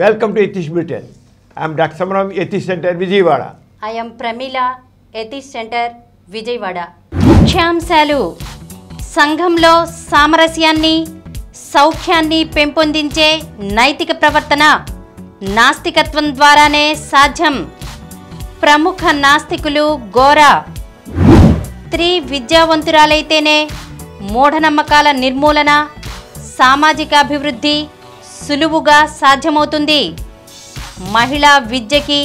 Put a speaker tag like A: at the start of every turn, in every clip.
A: Welcome to Ethics Britain. I am Dr. Samaram, Ethics Center, Vijayawada.
B: I am Pramila, Ethics Center, Vijayawada. ముఖ్యాంశాలు సంఘంలో సామరస్యాన్ని సౌఖ్యాన్ని పెంపొందించే నైతిక ప్రవర్తన నాస్తికత్వం ద్వారానే సాధ్యం. ప్రముఖ నాస్తికులు గోరా. స్త్రీ విద్యావంతురాలైతేనే మూఢనమ్మకాల నిర్మూలన సామాజిక అభివృద్ధి సులువుగా సాధ్యమవుతుంది. మహిళా విద్యకి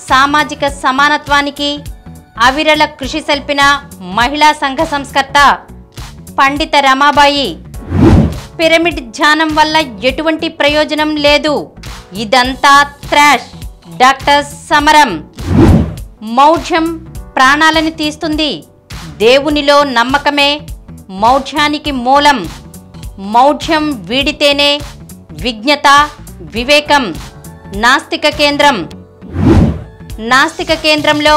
B: సామాజిక సమానత్వానికి అవిరళ కృషి సల్పిన మహిళా సంఘ సంస్కర్త పండిత రమాబాయి. పిరమిడ్ ధ్యానం వల్ల ఎటువంటి ప్రయోజనం లేదు, ఇదంతా త్రాష్. డాక్టర్ సమరం. మౌఢ్యం ప్రాణాలను తీస్తుంది, దేవునిలో నమ్మకమే మౌఢ్యానికి మూలం. మౌఢ్యం వీడితేనే విజ్ఞత వివేకం. నాస్తిక కేంద్రం. నాస్తిక కేంద్రంలో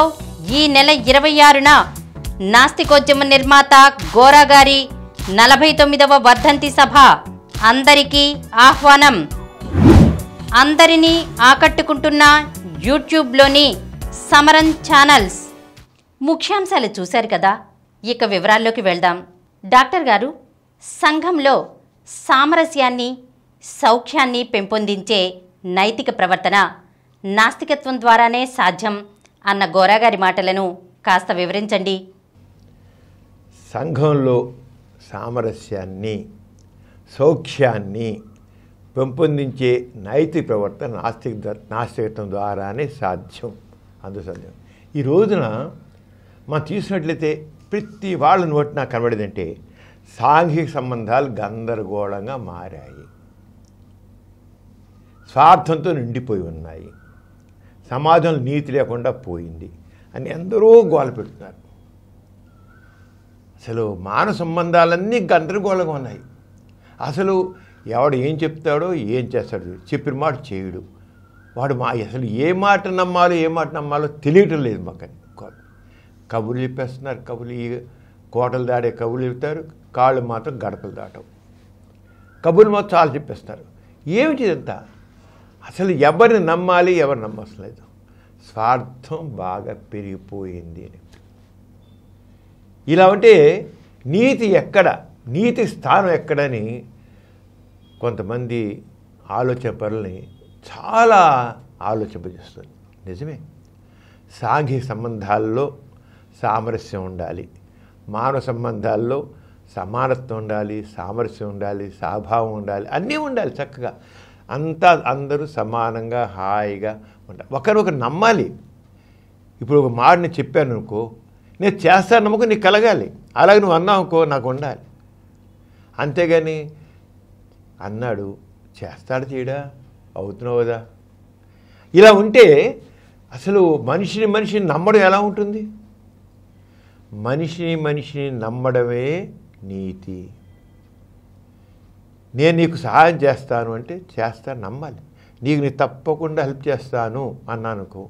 B: ఈ నెల 26న నాస్తికోద్యమ నిర్మాత గోరా గారి 49వ వర్ధంతి సభ. అందరికీ ఆహ్వానం. అందరినీ ఆకట్టుకుంటున్న యూట్యూబ్లోని సమరం ఛానల్స్. ముఖ్యాంశాలు చూశారు కదా, ఇక వివరాల్లోకి వెళ్దాం. డాక్టర్ గారు, సంఘంలో సామరస్యాన్ని సౌఖ్యాన్ని పెంపొందించే నైతిక ప్రవర్తన నాస్తికత్వం ద్వారానే సాధ్యం అన్న గోరా గారి మాటలను కాస్త వివరించండి.
A: సంఘంలో సామరస్యాన్ని సౌఖ్యాన్ని పెంపొందించే నైతిక ప్రవర్తన నాస్తికత్వం ద్వారానే సాధ్యం. అందుసాధ్యం. ఈ రోజున మనం తీసుకున్నట్లయితే ప్రతి వాళ్ళ నోటి నాకు కనబడేదంటే సాంఘిక సంబంధాలు గందరగోళంగా మారాయి, స్వార్థంతో నిండిపోయి ఉన్నాయి, సమాజంలో నీతి లేకుండా పోయింది అని ఎందరో గోల పెడుతున్నారు. అసలు మానవ సంబంధాలన్నీ గందరగోళంగా ఉన్నాయి. అసలు ఎవడు ఏం చెప్తాడో ఏం చేస్తాడు, చెప్పిన మాట చేయడు. వాడు అసలు ఏ మాట నమ్మాలో తెలియటం లేదు. మాకు కబుర్లు చెప్పేస్తున్నారు. కోటలు దాడే కబుర్లు చెప్తారు, కాళ్ళు మాత్రం గడపలు దాటవు. కబుర్లు మాత్రం చాలా చెప్పేస్తున్నారు. ఏమిటి ఇదంతా? అసలు ఎవరిని నమ్మాలి, ఎవరు నమ్మలేదు. స్వార్థం బాగా పెరిగిపోయింది అని. ఇలా ఉంటే నీతి ఎక్కడ, నీతి స్థానం ఎక్కడని కొంతమంది ఆలోచన పరులని చాలా ఆలోచింపజేస్తుంది. నిజమే, సాంఘిక సంబంధాల్లో సామరస్యం ఉండాలి, మానవ సంబంధాల్లో సమానత్వం ఉండాలి, సామరస్యం ఉండాలి, సహభావం ఉండాలి, అన్నీ ఉండాలి చక్కగా. అందరూ సమానంగా హాయిగా ఉండాలి, ఒకరొకరు నమ్మాలి. ఇప్పుడు ఒక మాట నేను చెప్పాను అనుకో, నేను చేస్తాను నమ్మకం నీకు కలగాలి. అలాగే నువ్వు అన్నావు అనుకో, నాకు ఉండాలి. అంతేగాని అన్నాడు చేస్తాడు చేయడా అవుతున్నావు కదా. ఇలా ఉంటే అసలు మనిషిని నమ్మడం ఎలా ఉంటుంది? మనిషిని నమ్మడమే నీతి. నేను నీకు సహాయం చేస్తాను అంటే చేస్తాను, నమ్మాలి. నీకు తప్పకుండా హెల్ప్ చేస్తాను అన్నానుకో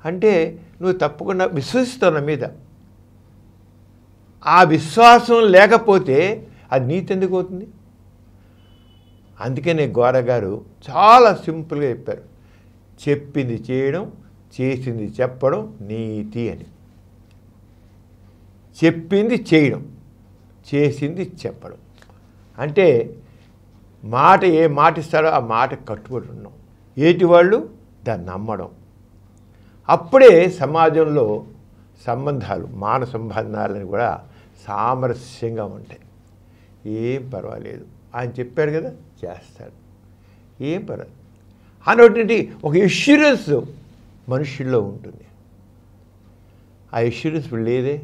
A: అంటే నువ్వు తప్పకుండా విశ్వసిస్తావు నా మీద. ఆ విశ్వాసం లేకపోతే అది నీతి ఎందుకు అవుతుంది? అందుకనే గోరా గారు చాలా సింపుల్గా చెప్పారు, చెప్పింది చేయడం, చేసింది చెప్పడం నీతి అని. చెప్పింది చేయడం, చేసింది చెప్పడం అంటే మాట ఏ మాట ఇస్తాడో ఆ మాట కట్టుబడి ఉండడం, ఏటి వాళ్ళు దాన్ని నమ్మడం. అప్పుడే సమాజంలో సంబంధాలు, మానవ సంబంధాలని కూడా సామరస్యంగా ఉంటాయి. ఏం పర్వాలేదు, ఆయన చెప్పాడు కదా చేస్తాడు, ఏం పర్వాలేదు అనేటువంటి ఒక ఎష్యూరెన్స్ మనుషుల్లో ఉంటుంది. ఆ ఎష్యూరెన్స్ లేదే.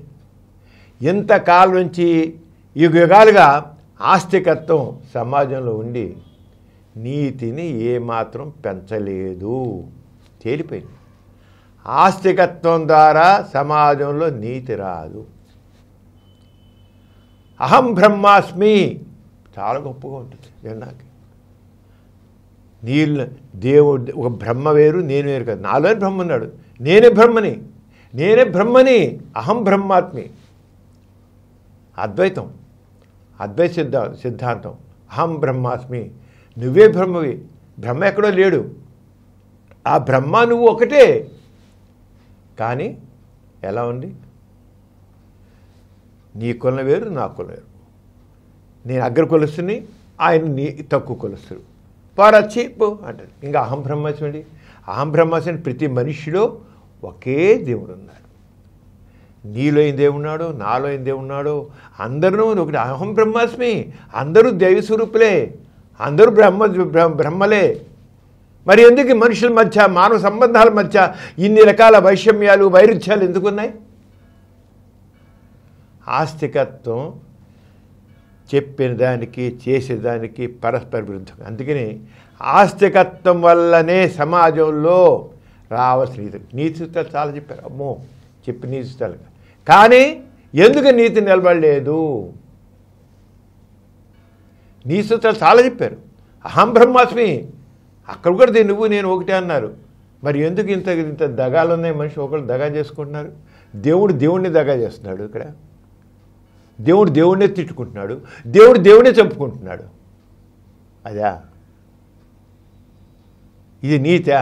A: ఎంతకాలం నుంచి యుగాలుగా ఆస్తికత్వం సమాజంలో ఉండి నీతిని ఏమాత్రం పెంచలేదు, తేలిపోయింది. ఆస్తికత్వం ద్వారా సమాజంలో నీతి రాదు. అహం బ్రహ్మాస్మి చాలా గొప్పగా ఉంటుంది జనాకి. దేవుడు ఒక బ్రహ్మ వేరు, నేను వేరు కదా. నాలో బ్రహ్మ ఉన్నాడు, నేనే బ్రహ్మని, అహం బ్రహ్మాత్మి. అద్వైత సిద్ధాంతం. అహం బ్రహ్మాస్మి, నువ్వే బ్రహ్మవి. బ్రహ్మ ఎక్కడో లేడు, ఆ బ్రహ్మ నువ్వు ఒకటే. కానీ ఎలా ఉంది? నీ కులం వేరు, నా కులం వేరు. నేను అగ్ర కొలుస్తుని, ఆయన నీ తక్కువ కొలుస్తుడు. పారచ్చి పో అంటాడు. ఇంకా అహం బ్రహ్మాస్మి అండి. అహం బ్రహ్మాస్మి ప్రతి మనిషిలో ఒకే దేవుడు ఉన్నాడు. నీలో ఏం దేవున్నాడో, నాలో ఏం దేవున్నాడో అందరూ ఒకటి. అహం బ్రహ్మాస్మి. అందరూ దైవస్వరూపులే, అందరూ బ్రహ్మలే. మరి ఎందుకు మనుషుల మధ్య, మానవ సంబంధాల మధ్య ఇన్ని రకాల వైషమ్యాలు, వైరుధ్యాలు ఎందుకున్నాయి? ఆస్తికత్వం చెప్పిన దానికి చేసేదానికి పరస్పర విరుద్ధం. అందుకని ఆస్తికత్వం వల్లనే సమాజంలో రావాల్సిన నీతి సూత్రాలు చాలా చెప్పారు. అమ్మో చెప్పి నీతి సూత్రాలు. కానీ ఎందుకు నీతి నిలబడలేదు? నీతి సూత్రాలు చాలా చెప్పారు. అహం బ్రహ్మాస్మి, అక్కడ కూడా నువ్వు నేను ఒకటే అన్నారు. మరి ఎందుకు ఇంత ఇంత దగాలు ఉన్నాయి? మనిషి ఒకరు దగా చేసుకుంటున్నారు. దేవుడిని దగా చేస్తున్నాడు. ఇక్కడ దేవుడినే తిట్టుకుంటున్నాడు, దేవుడినే చంపుకుంటున్నాడు. అదా ఇది నీతా?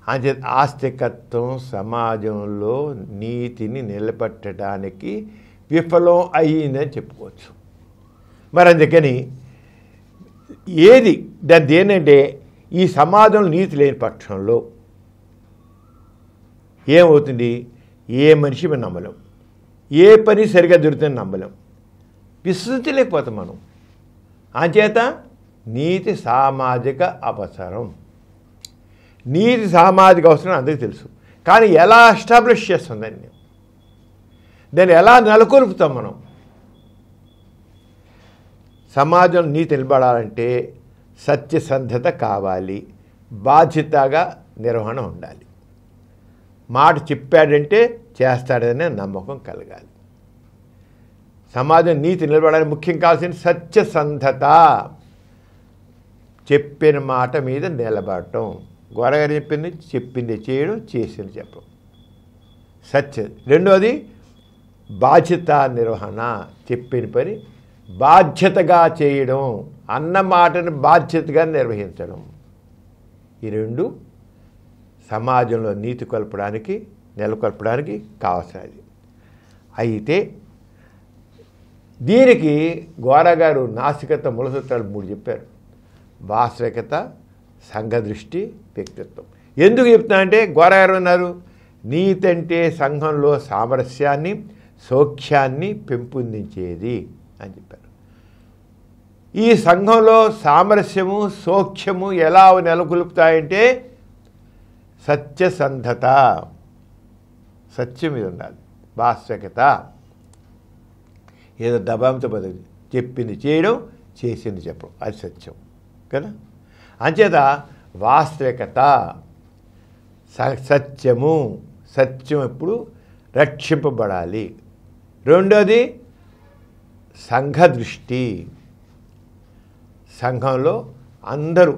A: అంతే. ఆస్తికత్వం సమాజంలో నీతిని నిలబెట్టడానికి విఫలం అయ్యిందని చెప్పుకోవచ్చు. మరి అందుకని దాన్ని ఏంటంటే ఈ సమాజంలో నీతి లేని పక్షంలో ఏమవుతుంది? ఏ మనిషి మనం నమ్మలేం, ఏ పని సరిగా దొరుకుతుందని నమ్మలేం, విశ్వసించలేకపోతాం మనం. అంచేత నీతి సామాజిక అవసరం. నీతి సామాజిక అవసరం అందరికీ తెలుసు. కానీ ఎలా ఎస్టాబ్లిష్ చేస్తుందని, దాన్ని ఎలా నెలకొల్పుతాం మనం? సమాజంలో నీతి నిలబడాలంటే సత్యసంధత కావాలి, బాధ్యతగా నిర్వహణ ఉండాలి. మాట చెప్పాడంటే చేస్తాడనే నమ్మకం కలగాలి. సమాజం నీతి నిలబడాలని ముఖ్యం కావాల్సిన సత్యసంధత. చెప్పిన మాట మీద నిలబడటం. గోరగారు చెప్పింది చేయడం, చేసింది చెప్పడం సత్యం. రెండోది బాధ్యత నిర్వహణ. చెప్పిన పని బాధ్యతగా చేయడం, అన్న మాటను బాధ్యతగా నిర్వహించడం. ఈ రెండు సమాజంలో నీతి నెలకొల్పడానికి కావాల్సినది. అయితే దీనికి గోరగారు నాస్తికత మూలసూత్రాలు 3 చెప్పారు. వాస్తవికత, సంఘదృష్టి, వ్యక్తిత్వం. ఎందుకు చెప్తున్నా అంటే గోరగారు అన్నారు, నీతి అంటే సంఘంలో సామరస్యాన్ని, సౌఖ్యాన్ని పెంపొందించేది అని చెప్పారు. ఈ సంఘంలో సామరస్యము, సౌఖ్యము ఎలా నెలకొల్పుతాయంటే సత్యసంధత, సత్యం మీద ఉండాలి. వాస్తవికత, ఏదో దబాంతో బదులు చెప్పింది చేయడం, చేసింది చెప్పడం, అది సత్యం కదా. అంచేత వాస్తవికత, సత్యం ఎప్పుడు రక్షింపబడాలి. రెండోది సంఘదృష్టి. సంఘంలో అందరూ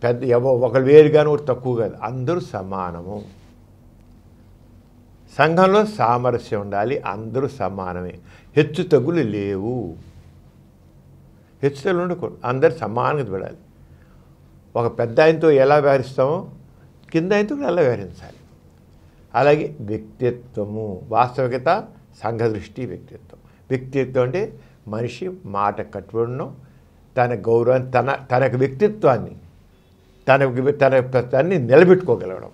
A: పెద్ద ఒకరు వేరు కానీ ఒకటి తక్కువ కాదు, అందరూ సమానము. సంఘంలో సామరస్యం ఉండాలి, అందరూ సమానమే, హెచ్చు తగ్గులు లేవు. హెచ్చు తగ్గులు ఉండకూడదు, అందరూ సమానంగా చూడాలి. ఒక పెద్ద ఆయనతో ఎలా వ్యవహరిస్తామో కింద ఆయనతో అలా వ్యవహరించాలి. అలాగే వ్యక్తిత్వము, వాస్తవికత, సంఘదృష్టి, వ్యక్తిత్వం. వ్యక్తిత్వం అంటే మనిషి మాట కట్టుబడడం, తన గౌరవాన్ని, తన వ్యక్తిత్వాన్ని, తన నిలబెట్టుకోగలగడం,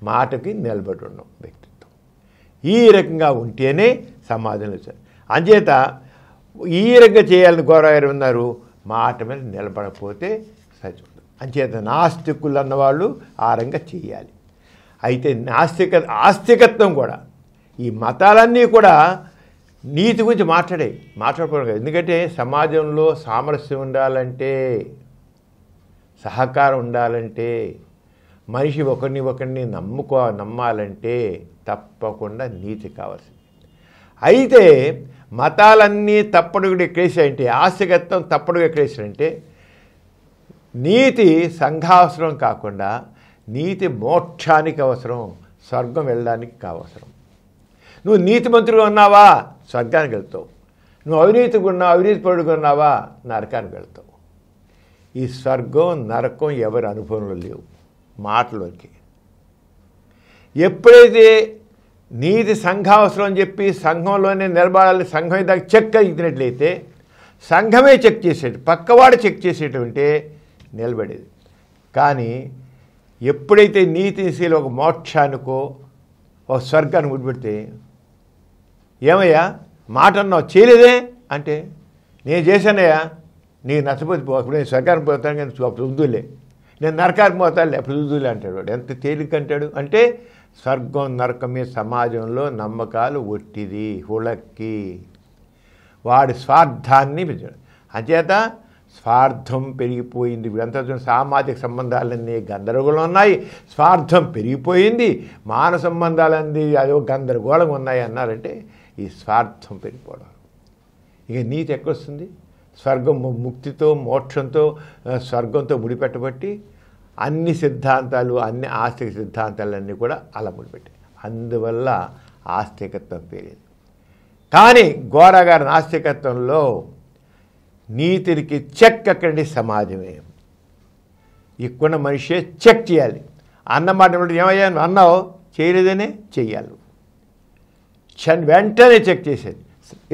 A: మాటకి నిలబడి ఉండడం వ్యక్తిత్వం. ఈ రకంగా ఉంటేనే సమాజంలో. అంచేత ఈ రకంగా చేయాలని గౌరవారు ఉన్నారు. మాట మీద నిలబడకపోతే సత్యం. అంచేత నాస్తికులు అన్నవాళ్ళు ఆ రకంగా చేయాలి. అయితే ఆస్తికత్వం కూడా, ఈ మతాలన్నీ కూడా నీతి గురించి మాట్లాడకూడదు. ఎందుకంటే సమాజంలో సామరస్యం ఉండాలంటే, సహకారం ఉండాలంటే, మనిషి ఒకరిని నమ్మాలంటే తప్పకుండా నీతి కావాల్సింది. అయితే మతాలన్నీ తప్పడుగుడు ఎక్కేసాయంటే, ఆస్తికత్వం తప్పడుగు ఎక్కేసాయంటే, నీతి సంఘావసరం కాకుండా నీతి మోక్షానికి అవసరం, స్వర్గం వెళ్ళడానికి కావసరం. నువ్వు నీతిమంతుడుగా ఉన్నావా స్వర్గానికి వెళ్తావు, నువ్వు అవినీతిపరుడుగా ఉన్నావా నరకానికి వెళ్తావు. ఈ స్వర్గం నరకం ఎవరి అనుభవంలో లేవు, మాటలోకి. ఎప్పుడైతే నీతి సంఘావసరం అని చెప్పి సంఘంలోనే నిలబడాలని సంఘం దాకా చెక్ ఇచ్చినట్లయితే సంఘమే చెక్ చేసేది, పక్కవాడు చెక్ చేసేటంటే నిలబడేది. కానీ ఎప్పుడైతే నీతిశీల ఒక మోక్షానికో ఒక స్వర్గాన్ని ముడిపెడితే, ఏమయ్యా మాట అన్నావు చేయలేదే అంటే, నేను చేశానయ్యా, నీకు నచ్చపోతే అప్పుడు నేను స్వర్గానికి పోతాను కానీ అప్పుడు వద్దులే, నేను నరకానికి పోతానులే అప్పుడు వద్దులే అంటాడు. వాడు ఎంత తేలిక అంటాడు అంటే, స్వర్గం నరకమే సమాజంలో నమ్మకాలు ఒట్టిది, హుళక్కి. వాడి స్వార్థాన్ని అంచేత స్వార్థం పెరిగిపోయింది. వీడంతా సామాజిక సంబంధాలన్నీ గందరగోళం ఉన్నాయి, స్వార్థం పెరిగిపోయింది, మానవ సంబంధాలన్నీ అదో గందరగోళం ఉన్నాయి అన్నారంటే ఈ స్వార్థం పెరిగిపోవడం. ఇక నీతి ఎక్కడొస్తుంది? స్వర్గం ముక్తితో మోక్షంతో స్వర్గంతో ముడిపెట్టబట్టి అన్ని సిద్ధాంతాలు అన్ని ఆస్తిక సిద్ధాంతాలన్నీ కూడా అలా ముడిపెట్టాయి. అందువల్ల ఆస్తికత్వం పెరిగింది. కానీ గోరాగారి నాస్తికత్వంలో నీతికి చెక్ అక్కడి సమాజమే. ఇక్కడ మనిషే చెక్ చేయాలి. అన్నమాట ఏమయ్యా అన్నావు చేయలేదనే చెయ్యాలి, వెంటనే చెక్ చేసేది.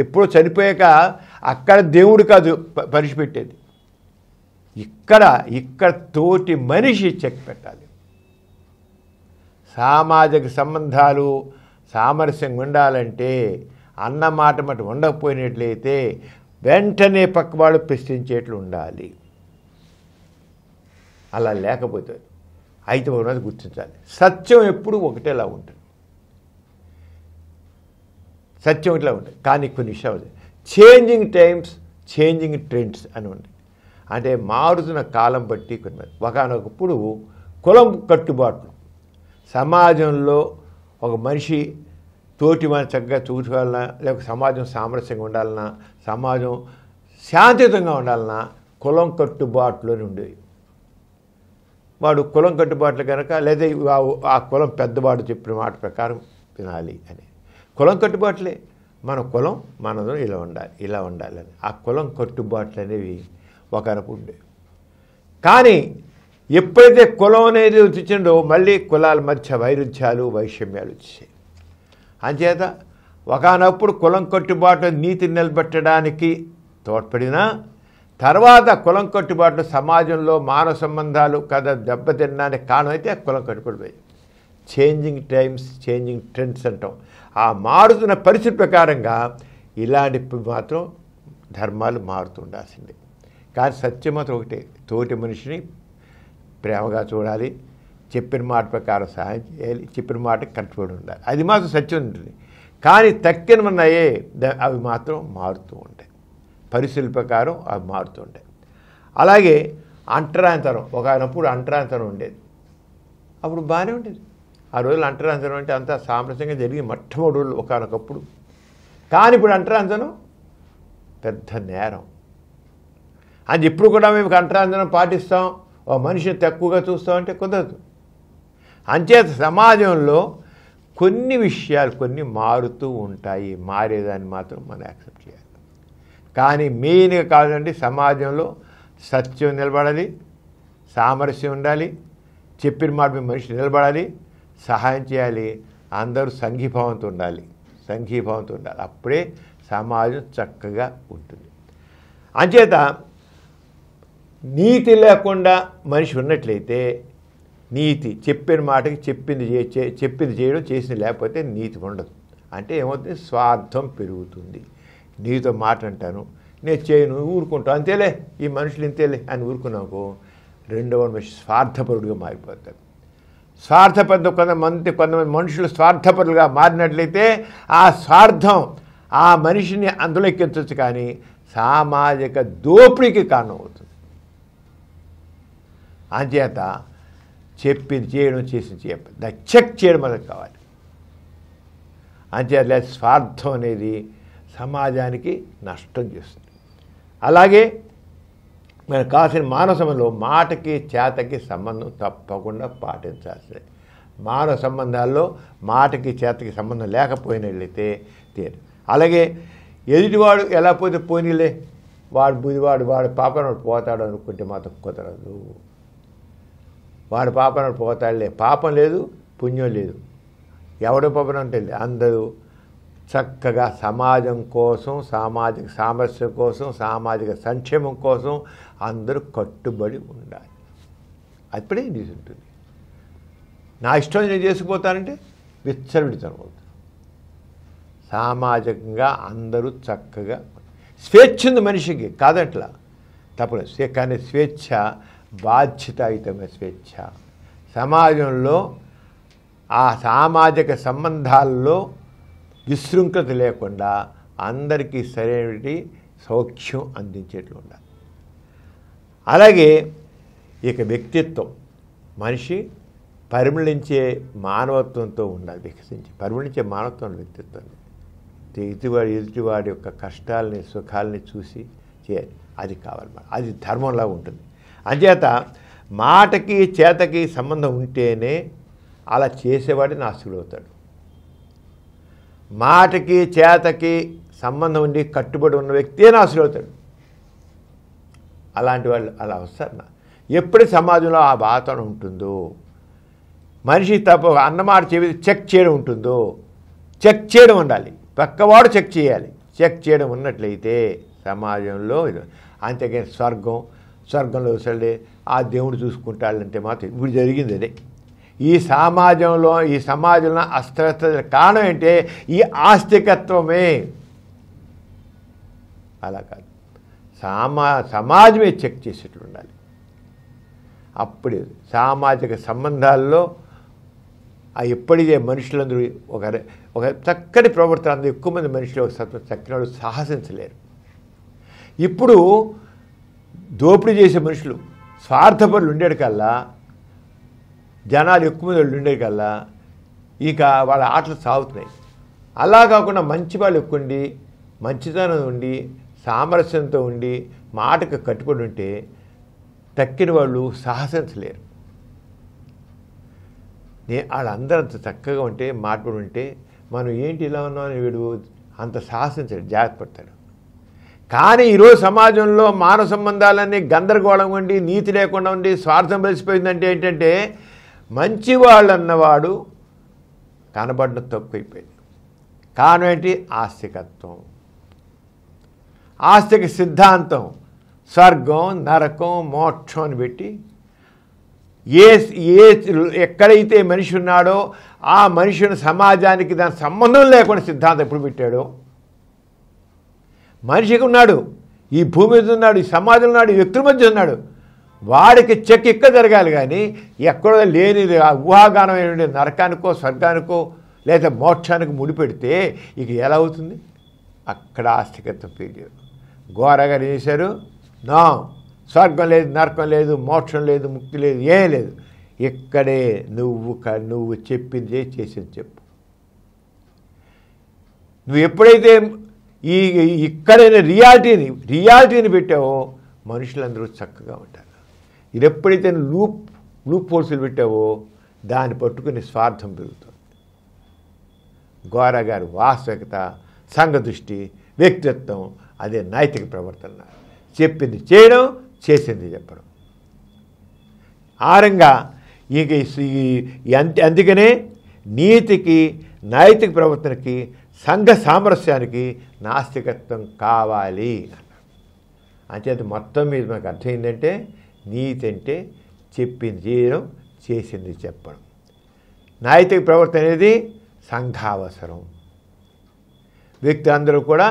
A: ఎప్పుడో చనిపోయాక అక్కడ దేవుడు కాదు పరిచిపెట్టేది, ఇక్కడ తోటి మనిషి చెక్ పెట్టాలి. సామాజిక సంబంధాలు సామరస్యంగా ఉండాలంటే అన్నమాట మటు ఉండకపోయినట్లయితే వెంటనే పక్కవాడు ప్రశ్నించేట్లు ఉండాలి. అలా లేకపోతే అయితే ఒకరోజు గుర్తించాలి, సత్యం ఎప్పుడు ఒకటేలా ఉంటుంది, సత్యం ఒకటిలా ఉంటుంది. కానీ కొన్ని విషయాలు చేంజింగ్ టైమ్స్ చేంజింగ్ ట్రెండ్స్ అని ఉంది. అంటే మారుతున్న కాలం బట్టి కొన్ని ఒకనొకప్పుడు కులం కట్టుబాట్లు సమాజంలో ఒక మనిషి తోటి మన చక్కగా చూసుకోవాలన్నా, లేకపోతే సమాజం సామరస్యంగా ఉండాలన్నా, సమాజం శాంతియుతంగా ఉండాలన్నా కులం కట్టుబాట్లోనే ఉండేవి. వాడు కులం కట్టుబాట్లు కనుక లేదా ఆ కులం పెద్దవాడు చెప్పిన మాట ప్రకారం వినాలి అని కులం కట్టుబాట్లే. మన కులం మనదో ఇలా ఉండాలని ఆ కులం కట్టుబాట్లు అనేవి ఒకనప్పుడు ఉండేవి. కానీ ఎప్పుడైతే కులం అనేది వచ్చిందో మళ్ళీ కులాల మధ్య వైరుధ్యాలు వైషమ్యాలు వచ్చాయి. అంచేత ఒకనప్పుడు కులం కట్టుబాటు నీతిని నిలబెట్టడానికి తోడ్పడినా తర్వాత కులం కట్టుబాటు సమాజంలో మానవ సంబంధాలు కదా దెబ్బతినడానికి కారణం అయితే ఆ కులం కట్టుబడిపోయి. చేంజింగ్ టైమ్స్ చేంజింగ్ ట్రెండ్స్ అంటాం. ఆ మారుతున్న పరిస్థితి ప్రకారంగా ఇలాంటి మాత్రం ధర్మాలు మారుతుండాల్సిందే. కానీ సత్యం మాత్రం ఒకటే, తోటి మనిషిని ప్రేమగా చూడాలి, చెప్పిన మాట ప్రకారం సహాయం చేయాలి, చెప్పిన మాటకి కట్టుబడి ఉండాలి, అది మాత్రం సత్యం ఉంటుంది. కానీ తక్కినవన్నాయే అవి మాత్రం మారుతూ ఉంటాయి, పరిస్థితుల ప్రకారం అవి మారుతూ ఉంటాయి. అలాగే అంటరాంతరం, ఒకనప్పుడు అంటరాంతరం ఉండేది, అప్పుడు బాగానే ఉండేది. ఆ రోజులు అంటరాంతరం అంటే అంతా సామరస్యంగా జరిగి మొట్టమొదటి రోజులు ఒకనొకప్పుడు. కానీ ఇప్పుడు అంటరాంతరం పెద్ద నేరం అని ఎప్పుడు కూడా మేము అంటరాంతరం పాటిస్తాం, ఓ మనిషిని తక్కువగా చూస్తామంటే కుదరదు. అంచేత సమాజంలో కొన్ని విషయాలు కొన్ని మారుతూ ఉంటాయి, మారేదాన్ని మాత్రం మనం యాక్సెప్ట్ చేయాలి. కానీ మెయిన్గా కాదండి, సమాజంలో సత్యం నిలబడాలి, సామరస్యం ఉండాలి, చెప్పిన మాట మీద మనిషి నిలబడాలి, సహాయం చేయాలి, అందరూ సంఘీభావంతో ఉండాలి, అప్పుడే సమాజం చక్కగా ఉంటుంది. అంచేత నీతి లేకుండా మనిషి ఉన్నట్లయితే నీతి చెప్పిన మాటకి చెప్పింది చేయడం, చేసింది లేకపోతే నీతి ఉండదు. అంటే ఏమవుతుంది, స్వార్థం పెరుగుతుంది. నీతో మాట అంటాను, నేను చేయను, ఊరుకుంటాను, అంతేలే ఈ మనుషులు ఇంతేలే అని ఊరుకున్నాకు రెండవ మనిషి స్వార్థపరుడుగా మారిపోతాడు. కొంతమంది మనుషులు స్వార్థపరులుగా మారినట్లయితే ఆ స్వార్థం ఆ మనిషిని అందులో ఎక్కించవచ్చు, కానీ సామాజిక దోపిడీకి కారణం అవుతుంది. అంచేత చెప్పింది చేయడం, చేసింది చెప్పాలి, దాన్ని చెక్ చేయడం మనకు కావాలి. అంచేత స్వార్థం అనేది సమాజానికి నష్టం చేస్తుంది. అలాగే మనకు కావాల్సిన మానవ సంబంధంలో మాటకి చేతకి సంబంధం తప్పకుండా పాటించాల్సిందే. మానవ సంబంధాల్లో మాటకి చేతకి సంబంధం లేకపోయినట్లయితే తీరు. అలాగే ఎదుటివాడు ఎలా పోతే పోనీలే, వాడు పాపన పోతాడు అనుకుంటే మాత్రం కుదరదు. వాడు పాపన పోతాడులే, పాపం లేదు పుణ్యం లేదు. ఎవడు పాపన అంటే అందరూ చక్కగా సమాజం కోసం, సామాజిక సామరస్యం కోసం, సామాజిక సంక్షేమం కోసం అందరూ కట్టుబడి ఉండాలి. అప్పుడే నీతి ఉంటుంది. నా ఇష్టం నేను చేసుకుపోతానంటే విచ్చలవిడితనం అవుతుంది. సామాజికంగా అందరూ చక్కగా స్వేచ్ఛ ఉంది మనిషికి, కాదట్లా తప్పలేదు. కానీ స్వేచ్ఛ బాధ్యతాయుతమైన స్వేచ్ఛ. సమాజంలో ఆ సామాజిక సంబంధాల్లో విశృంఖలత లేకుండా అందరికీ సరైన సౌఖ్యం అందించేట్లు ఉండాలి. అలాగే ఇక వ్యక్తిత్వం, మనిషి పరిమళించే మానవత్వంతో ఉండాలి. పరిమళించే మానవత్వం వ్యక్తిత్వం. ఎదుటివాడి యొక్క కష్టాలని సుఖాలని చూసి చేయాలి. అది కావాలి, అది ధర్మంలా ఉంటుంది. అంచేత మాటకి చేతకి సంబంధం ఉంటేనే అలా చేసేవాడి నాస్తికుడు అవుతాడు. మాటకి చేతకి సంబంధం ఉండి కట్టుబడి ఉన్న వ్యక్తే నాస్తికుడు అవుతాడు. అలాంటి వాళ్ళు అలా వస్తారు. ఎప్పుడు సమాజంలో ఆ వాతావరణం ఉంటుందో, మనిషి తప్ప అన్నమాట చెవి చెక్ చేయడం ఉంటుందో, చెక్ చేయడం ఉండాలి. పక్కవాడు చెక్ చేయాలి. చెక్ చేయడం ఉన్నట్లయితే సమాజంలో అంతేకాని స్వర్గంలో సరే ఆ దేవుడు చూసుకుంటాడంటే మాత్రం ఇప్పుడు జరిగింది అదే. ఈ సమాజంలో అస్తవ్యస్త కారణం ఏంటే ఈ ఆస్తికత్వమే. అలా కాదు, సమాజమే చెక్ చేసేట్లు ఉండాలి. అప్పుడు సామాజిక సంబంధాల్లో ఎప్పటికే మనుషులందరూ ఒక చక్కటి ప్రవర్తన, అందరూ ఎక్కువ మంది మనుషులు ఒక చక్కని వాళ్ళు సాహసించలేరు. ఇప్పుడు దోపిడీ చేసే మనుషులు స్వార్థపరులు ఉండేది కల్లా, జనాలు ఎక్కువ మంది ఉండేది కల్లా ఇక వాళ్ళ ఆటలు సాగుతున్నాయి. అలా కాకుండా మంచి వాళ్ళు ఎక్కువ ఉండి, మంచితనం ఉండి, సామరస్యంతో ఉండి, మాటకు కట్టుబడి ఉంటే తక్కిన వాళ్ళు సాహసించలేరు. వాళ్ళందరూ అంత చక్కగా ఉంటే, మాట్లాడి ఉంటే మనం ఏంటి ఇలా ఉన్నామని వీడు అంత సాహసించాడు, జాగ్రత్త పడతాడు. కానీ ఈరోజు సమాజంలో మానవ సంబంధాలన్నీ గందరగోళం ఉండి, నీతి లేకుండా ఉండి, స్వార్థం వెలిసిపోయిందంటే ఏంటంటే మంచివాళ్ళు అన్నవాడు కనబడడం తక్కువైపోయింది. కారణం ఏంటి? ఆస్తికత్వం, ఆస్తిక సిద్ధాంతం. స్వర్గం నరకం మోక్షం అని పెట్టి ఎక్కడైతే మనిషి ఉన్నాడో ఆ మనిషిని సమాజానికి దాని సంబంధం లేకుండా సిద్ధాంతం ఎప్పుడు పెట్టాడో. మనిషికి ఉన్నాడు, ఈ భూమి మీద ఉన్నాడు, ఈ సమాజంలో ఉన్నాడు, ఈ వ్యక్తుల మధ్య ఉన్నాడు. వాడికి చెక్ ఇక్కడ జరగాలి. కానీ ఎక్కడో లేని ఊహాగానమైన నరకానికో స్వర్గానికో లేదా మోక్షానికి ముడిపెడితే ఇక ఎలా అవుతుంది? అక్కడ ఆస్తికత్వం పేరు. ఘోరగా చేశారు. నా స్వర్గం లేదు, నరకం లేదు, మోక్షం లేదు, ముక్తి లేదు, ఏం లేదు. ఇక్కడే నువ్వు చెప్పింది చేసింది చెప్పు. నువ్వు ఎప్పుడైతే ఇక్కడైనా రియాలిటీని పెట్టావో మనుషులందరూ చక్కగా ఉంటారు. ఇది ఎప్పుడైతే లూప్ హోల్స్లు పెట్టావో దాన్ని పట్టుకుని స్వార్థం పెరుగుతుంది. గోరా గారి వాస్తవికత, సంఘ దృష్టి, వ్యక్తిత్వం, అదే నైతిక ప్రవర్తన. చెప్పింది చేయడం, చేసింది చెప్పడం. ఆరంగా అందుకనే నీతికి, నైతిక ప్రవర్తనకి, సంఘ సామరస్యానికి నాస్తికత్వం కావాలి అన్నారు. అంచేత మొత్తం మీద మనకు అర్థమైందంటే నీతి అంటే చెప్పింది చేయడం, చేసింది చెప్పడం. నైతిక ప్రవర్తన అనేది సంఘావసరం. వ్యక్తి అందరూ కూడా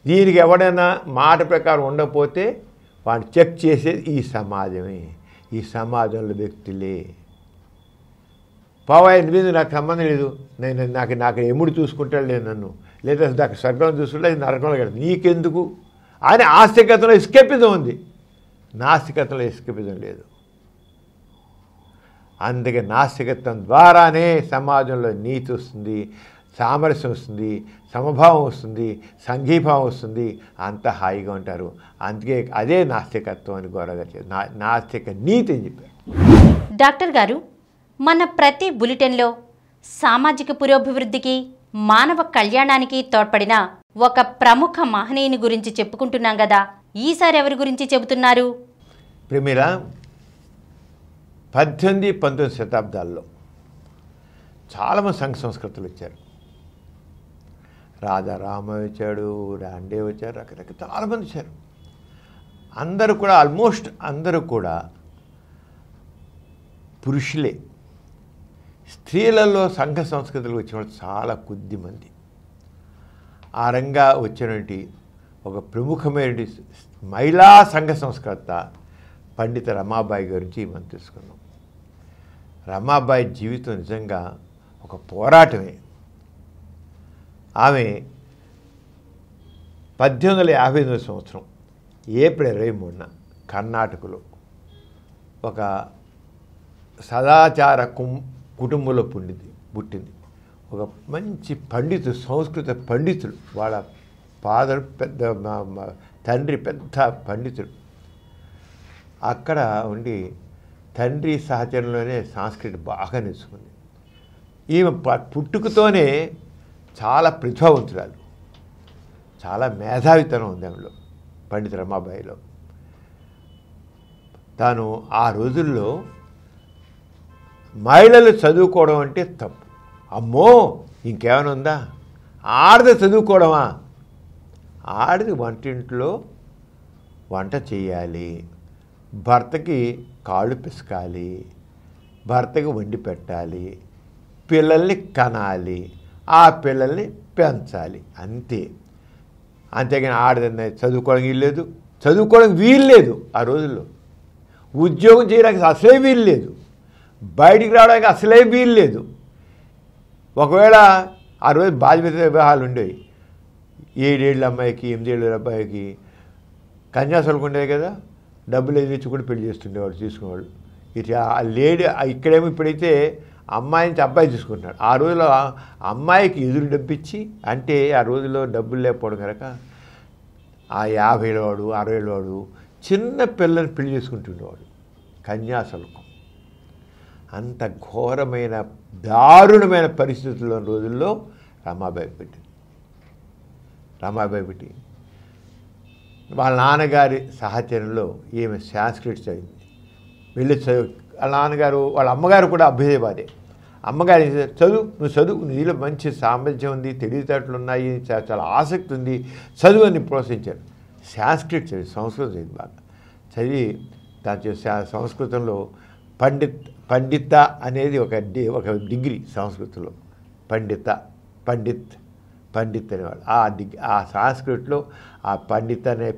A: దీనికి ఎవడైనా మాట ప్రకారం ఉండకపోతే వాడిని చెక్ చేసేది ఈ సమాజమే. ఈ సమాజంలో వ్యక్తులే. పోవాయి మీద నాకు సంబంధం లేదు, నాకు ఎముడు చూసుకుంటాడు లేదు నన్ను, లేదా నాకు స్వర్గం చూసుకుంటే అది నరకంలో కదా, నీకెందుకు అని ఆస్తికతలో ఎస్కేపిజం ఉంది. నాస్తికతలో ఎస్కేపిజం లేదు. అందుకే నాస్తికత్వం ద్వారానే సమాజంలో నీతి వస్తుంది, సామరస్యం వస్తుంది, సమభావం వస్తుంది, సంఘీభావం వస్తుంది, అంత హాయిగా ఉంటారు. అందుకే అదే నాస్తికత్వం అని గౌరవగా నాస్తిక నీతి అని చెప్పారు.
B: డాక్టర్ గారు, మన ప్రతి బులెటిన్లో సామాజిక పురోభివృద్ధికి, మానవ కళ్యాణానికి తోడ్పడిన ఒక ప్రముఖ మహనీయుని గురించి చెప్పుకుంటున్నాం కదా, ఈసారి ఎవరి గురించి చెబుతున్నారు?
A: ప్రేమిల 18, 19 శతాబ్దాల్లో చాలామంది సంఘ సంస్కృతులు వచ్చారు. రాజారామ వచ్చాడు, రాండే వచ్చారు, రకరకాల చాలామంది వచ్చారు. అందరూ కూడా ఆల్మోస్ట్ అందరూ కూడా పురుషులే. స్త్రీలలో సంఘ సంస్కృతులు వచ్చిన వాళ్ళు చాలా కొద్ది మంది. ఆ రంగా వచ్చినటువంటి ఒక ప్రముఖమైన మహిళా సంఘ సంస్కర్త పండిత రమాబాయి గురించి మనం తెలుసుకున్నాం. రమాబాయి జీవితం నిజంగా ఒక పోరాటమే. ఆమె 1858 సంవత్సరం ఏప్రిల్ 23న కర్ణాటకలో ఒక సదాచార కుటుంబంలో పుట్టింది. ఒక మంచి పండితుడు, సంస్కృత పండితుడు. వాళ్ళ ఫాదర్ తండ్రి పెద్ద పండితుడు. అక్కడ ఉండి తండ్రి సహచరంలోనే సంస్కృతి బాగా నేర్చుకుంది. ఈమె పుట్టుకతోనే చాలా ప్రతిభావంతురాలు, చాలా మేధావితనం ఉంది ఆమెలో, పండిత రమాబాయిలో. తాను ఆ రోజుల్లో మహిళలు చదువుకోవడం అంటే తప్పు, అమ్మో ఇంకేమైనా ఉందా, ఆడది చదువుకోవడమా, ఆడది వంటింట్లో వంట చేయాలి, భర్తకి కాళ్ళు పిసకాలి, భర్తకి వండి పెట్టాలి, పిల్లల్ని కనాలి, ఆ పిల్లల్ని పెంచాలి, అంతే. అంతేగాని ఆడదన్న చదువుకోవడానికి వీల్లేదు, చదువుకోవడానికి వీల్లేదు. ఆ రోజుల్లో ఉద్యోగం చేయడానికి అసలే వీల్లేదు, బయటికి రావడానికి అసలే వీల్లేదు. ఒకవేళ ఆ రోజు బాధ్యత వివాహాలు ఉండేవి. 7 ఏళ్ళ అమ్మాయికి 8 ఏళ్ళ అబ్బాయికి కన్యాశుల్కం ఉండేది కదా, డబ్బులు తెచ్చి కూడా పెళ్లి చేస్తుండేవాళ్ళు, తీసుకునేవాళ్ళు. ఇట్లా లేడీ ఇక్కడేమో ఇప్పుడైతే అమ్మాయి నుంచి అబ్బాయి తీసుకుంటున్నాడు. ఆ రోజులో అమ్మాయికి ఎదురు డబ్బిచ్చి, అంటే ఆ రోజుల్లో డబ్బులు లేకపోవడం కనుక ఆ 50 ఏళ్ళవాడు 60 ఏళ్ళవాడు చిన్న పిల్లల్ని పెళ్లి చేసుకుంటుండేవాడు. కన్యాశుల్కం అంత ఘోరమైన దారుణమైన పరిస్థితుల్లో రోజుల్లో రమాబాయి పెట్టి వాళ్ళ నాన్నగారి సహచర్యంలో ఈమె సాంస్క్రిట్ చదివింది. వెళ్ళి వాళ్ళ నాన్నగారు వాళ్ళ అమ్మగారు కూడా అభ్యుదయవాదే. అమ్మగారు నువ్వు చదువు, నీలో మంచి సామర్థ్యం ఉంది, తెలివితేటలు ఉన్నాయి, చాలా ఆసక్తి ఉంది, చదువు అని ప్రోత్సహించారు. సాంస్క్రిట్ చదివి, సంస్కృతం చదివి బాగా చదివి దాని సంస్కృతంలో పండిత అనేది ఒక డిగ్రీ సంస్కృతంలో. పండిత్ అనేవాళ్ళు. ఆ సంస్కృతిలో ఆ పండిత్ అనే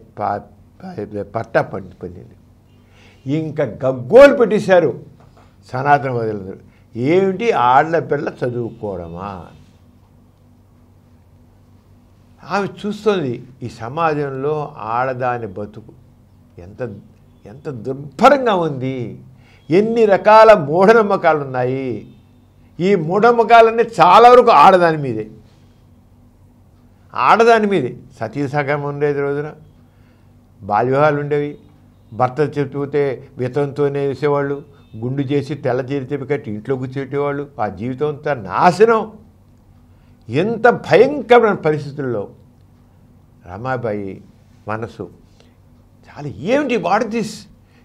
A: పట్టా పొందింది. ఇంకా గగ్గోలు పెట్టేశారు సనాతనవాదులందరూ. ఏమిటి ఆడపిల్ల చదువుకోవడమా? ఆమె చూస్తుంది ఈ సమాజంలో ఆడదాని బతుకు ఎంత దుర్భరంగా ఉంది, ఎన్ని రకాల మూఢనమ్మకాలు ఉన్నాయి. ఈ మూఢనమ్మకాలన్నీ చాలా వరకు ఆడదాని మీదే. సతీ సగం ఉండేది రోజున, బాల్యవివాహాలు ఉండేవి, భర్త చెప్తే వితంతోనే వేసేవాళ్ళు, గుండు చేసి తెల్ల చీర చెప్పి కట్టి ఇంట్లో కూర్చోటేవాళ్ళు. ఆ జీవితం అంతా నాశనం. ఎంత భయంకరమైన పరిస్థితుల్లో రమాబాయి మనసు చాలా ఏమిటి వాట్ దిస్,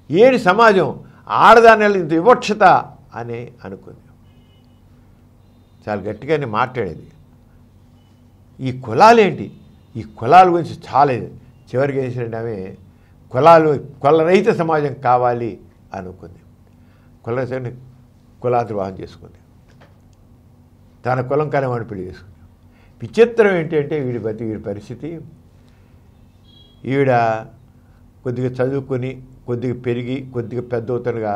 A: ఏడి సమాజం, ఆడదాని ఇంత వివక్షత అని అనుకుంది. చాలా గట్టిగానే మాట్లాడేది. ఈ కులాలేంటి, ఈ కులాల గురించి చాలా చివరికి వేసినట్టు ఆమె కులరహిత సమాజం కావాలి అనుకుంది. కులాంతర్వాహం చేసుకుంది. తన కులం కానీ వాడిని పెళ్లి చేసుకుంది. విచిత్రం ఏంటంటే వీడి పరిస్థితి, ఈవిడ కొద్దిగా చదువుకొని కొద్దిగా పెరిగి కొద్దిగా పెద్ద అవుతారుగా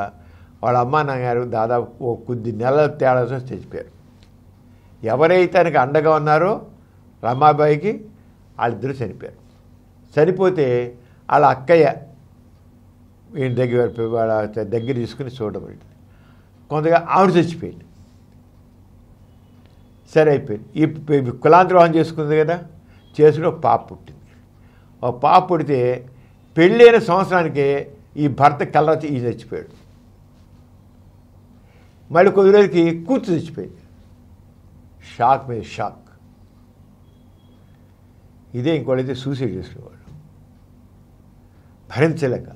A: వాళ్ళ అమ్మా నాన్నగారు దాదాపు కొద్ది నెలల తేడాతో చచ్చిపోయారు. ఎవరైతే తనకి అండగా ఉన్నారో రమాబాయికి వాళ్ళిద్దరూ చనిపోయారు. చనిపోతే వాళ్ళ అక్కయ్య ఈయన వాళ్ళ దగ్గర తీసుకుని చూడడం కొంతగా ఆవిడ చచ్చిపోయింది. సరే అయిపోయింది. ఈ కులాంతర్వాహం చేసుకుంది కదా, చేసుకుని ఒక పాప పుట్టింది. ఒక పాప పుడితే పెళ్ళైన సంవత్సరానికే ఈ భర్త కలరచి ఈ చచ్చిపోయాడు. మళ్ళీ కొద్ది రోజులకి కూతురు చచ్చిపోయింది. షాక్ మీద షాక్. ఇదే ఇంకోటైతే సూసైడ్ చేసుకునేవాడు. భరించలేక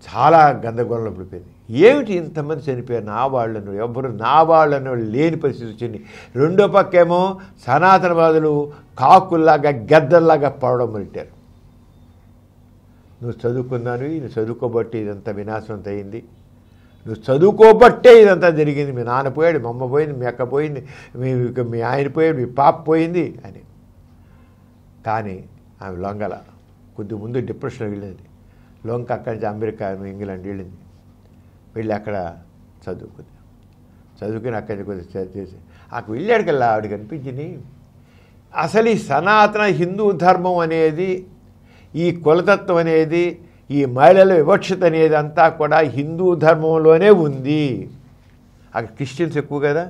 A: చాలా గందరగోళంలో పడిపోయింది. ఏమిటి ఇంతమంది చనిపోయారు, నా వాళ్ళను ఎవరు నా వాళ్ళను లేని పరిస్థితి వచ్చింది. రెండో పక్కేమో సనాతనవాదులు కాకుల్లాగా గద్దల్లాగా పడడం మొదలెట్టారు. నువ్వు చదువుకున్నాను, నువ్వు చదువుకోబట్టి ఇదంతా వినాశనం అయింది, నువ్వు చదువుకోబట్టే ఇదంతా జరిగింది, మీ నాన్న పోయాడు, మీ అమ్మ పోయింది, మీ అక్క పోయింది, మీ ఆయన పోయాడు, మీ పాప పోయింది అని. కానీ ఆమె లొంగల. కొద్ది ముందు డిప్రెషన్కి వెళ్ళింది. లొంక అక్కడి నుంచి అమెరికా, ఇంగ్లాండ్ వెళ్ళింది. వెళ్ళి అక్కడ చదువుకుని అక్కడి నుంచి కొద్దిగా చేసి అక్కడ వెళ్ళాడికల్లా ఆవిడకి అనిపించింది, అసలు ఈ సనాతన హిందూ ధర్మం అనేది, ఈ కులతత్వం అనేది, ఈ మహిళల వివక్షత అనేది అంతా కూడా హిందూ ధర్మంలోనే ఉంది. అక్కడ క్రిస్టియన్స్ ఎక్కువ కదా,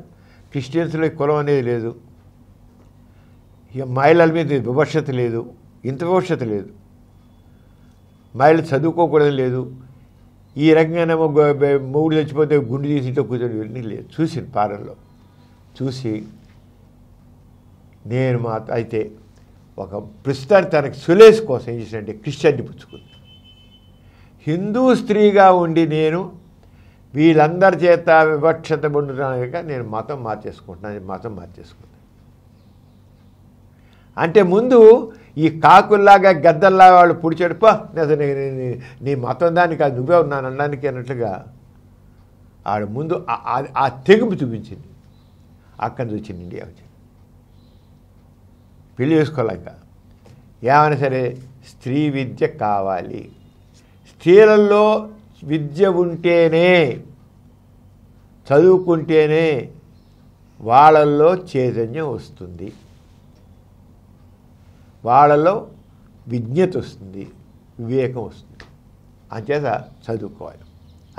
A: క్రిస్టియన్స్లో కులం అనేది లేదు, మహిళల మీద వివక్షత లేదు, ఇంత వివక్షత లేదు, మహిళలు చదువుకోకూడదు లేదు, ఈ రకంగానేమో మూడు చచ్చిపోతే గుండు తీసి ఇంట్లో కూర్చొని వెళ్ళి లేదు. చూసింది పాలనలో చూసి నేను అయితే ఒక ప్రస్తుతానికి తనకి సులేష్ కోసం ఏం చేసినట్టే క్రిస్టియానిటీ పుచ్చుకుంది. హిందూ స్త్రీగా ఉండి నేను వీళ్ళందరి చేత వివక్షత పొందుతున్నాక నేను మతం మార్చేసుకుంటాను. అంటే ముందు ఈ కాకుల్లాగా గద్దల్లాగా వాళ్ళు పుడిచాడు, నీ మతం దానికి కాదు, నువ్వే ఉన్నాను అనడానికి అన్నట్లుగా ఆడ ముందు ఆ తెగింపు చూపించింది. అక్కడి నుంచి వచ్చింది ఇండియా వచ్చింది. పెళ్లి చేసుకోలేక ఏమైనా సరే స్త్రీ విద్య కావాలి, స్త్రీలలో విద్య ఉంటేనే, చదువుకుంటేనే వాళ్ళల్లో చైతన్యం వస్తుంది, వాళ్ళలో విజ్ఞత వస్తుంది, వివేకం వస్తుంది. అంచేత చదువుకోవాలి.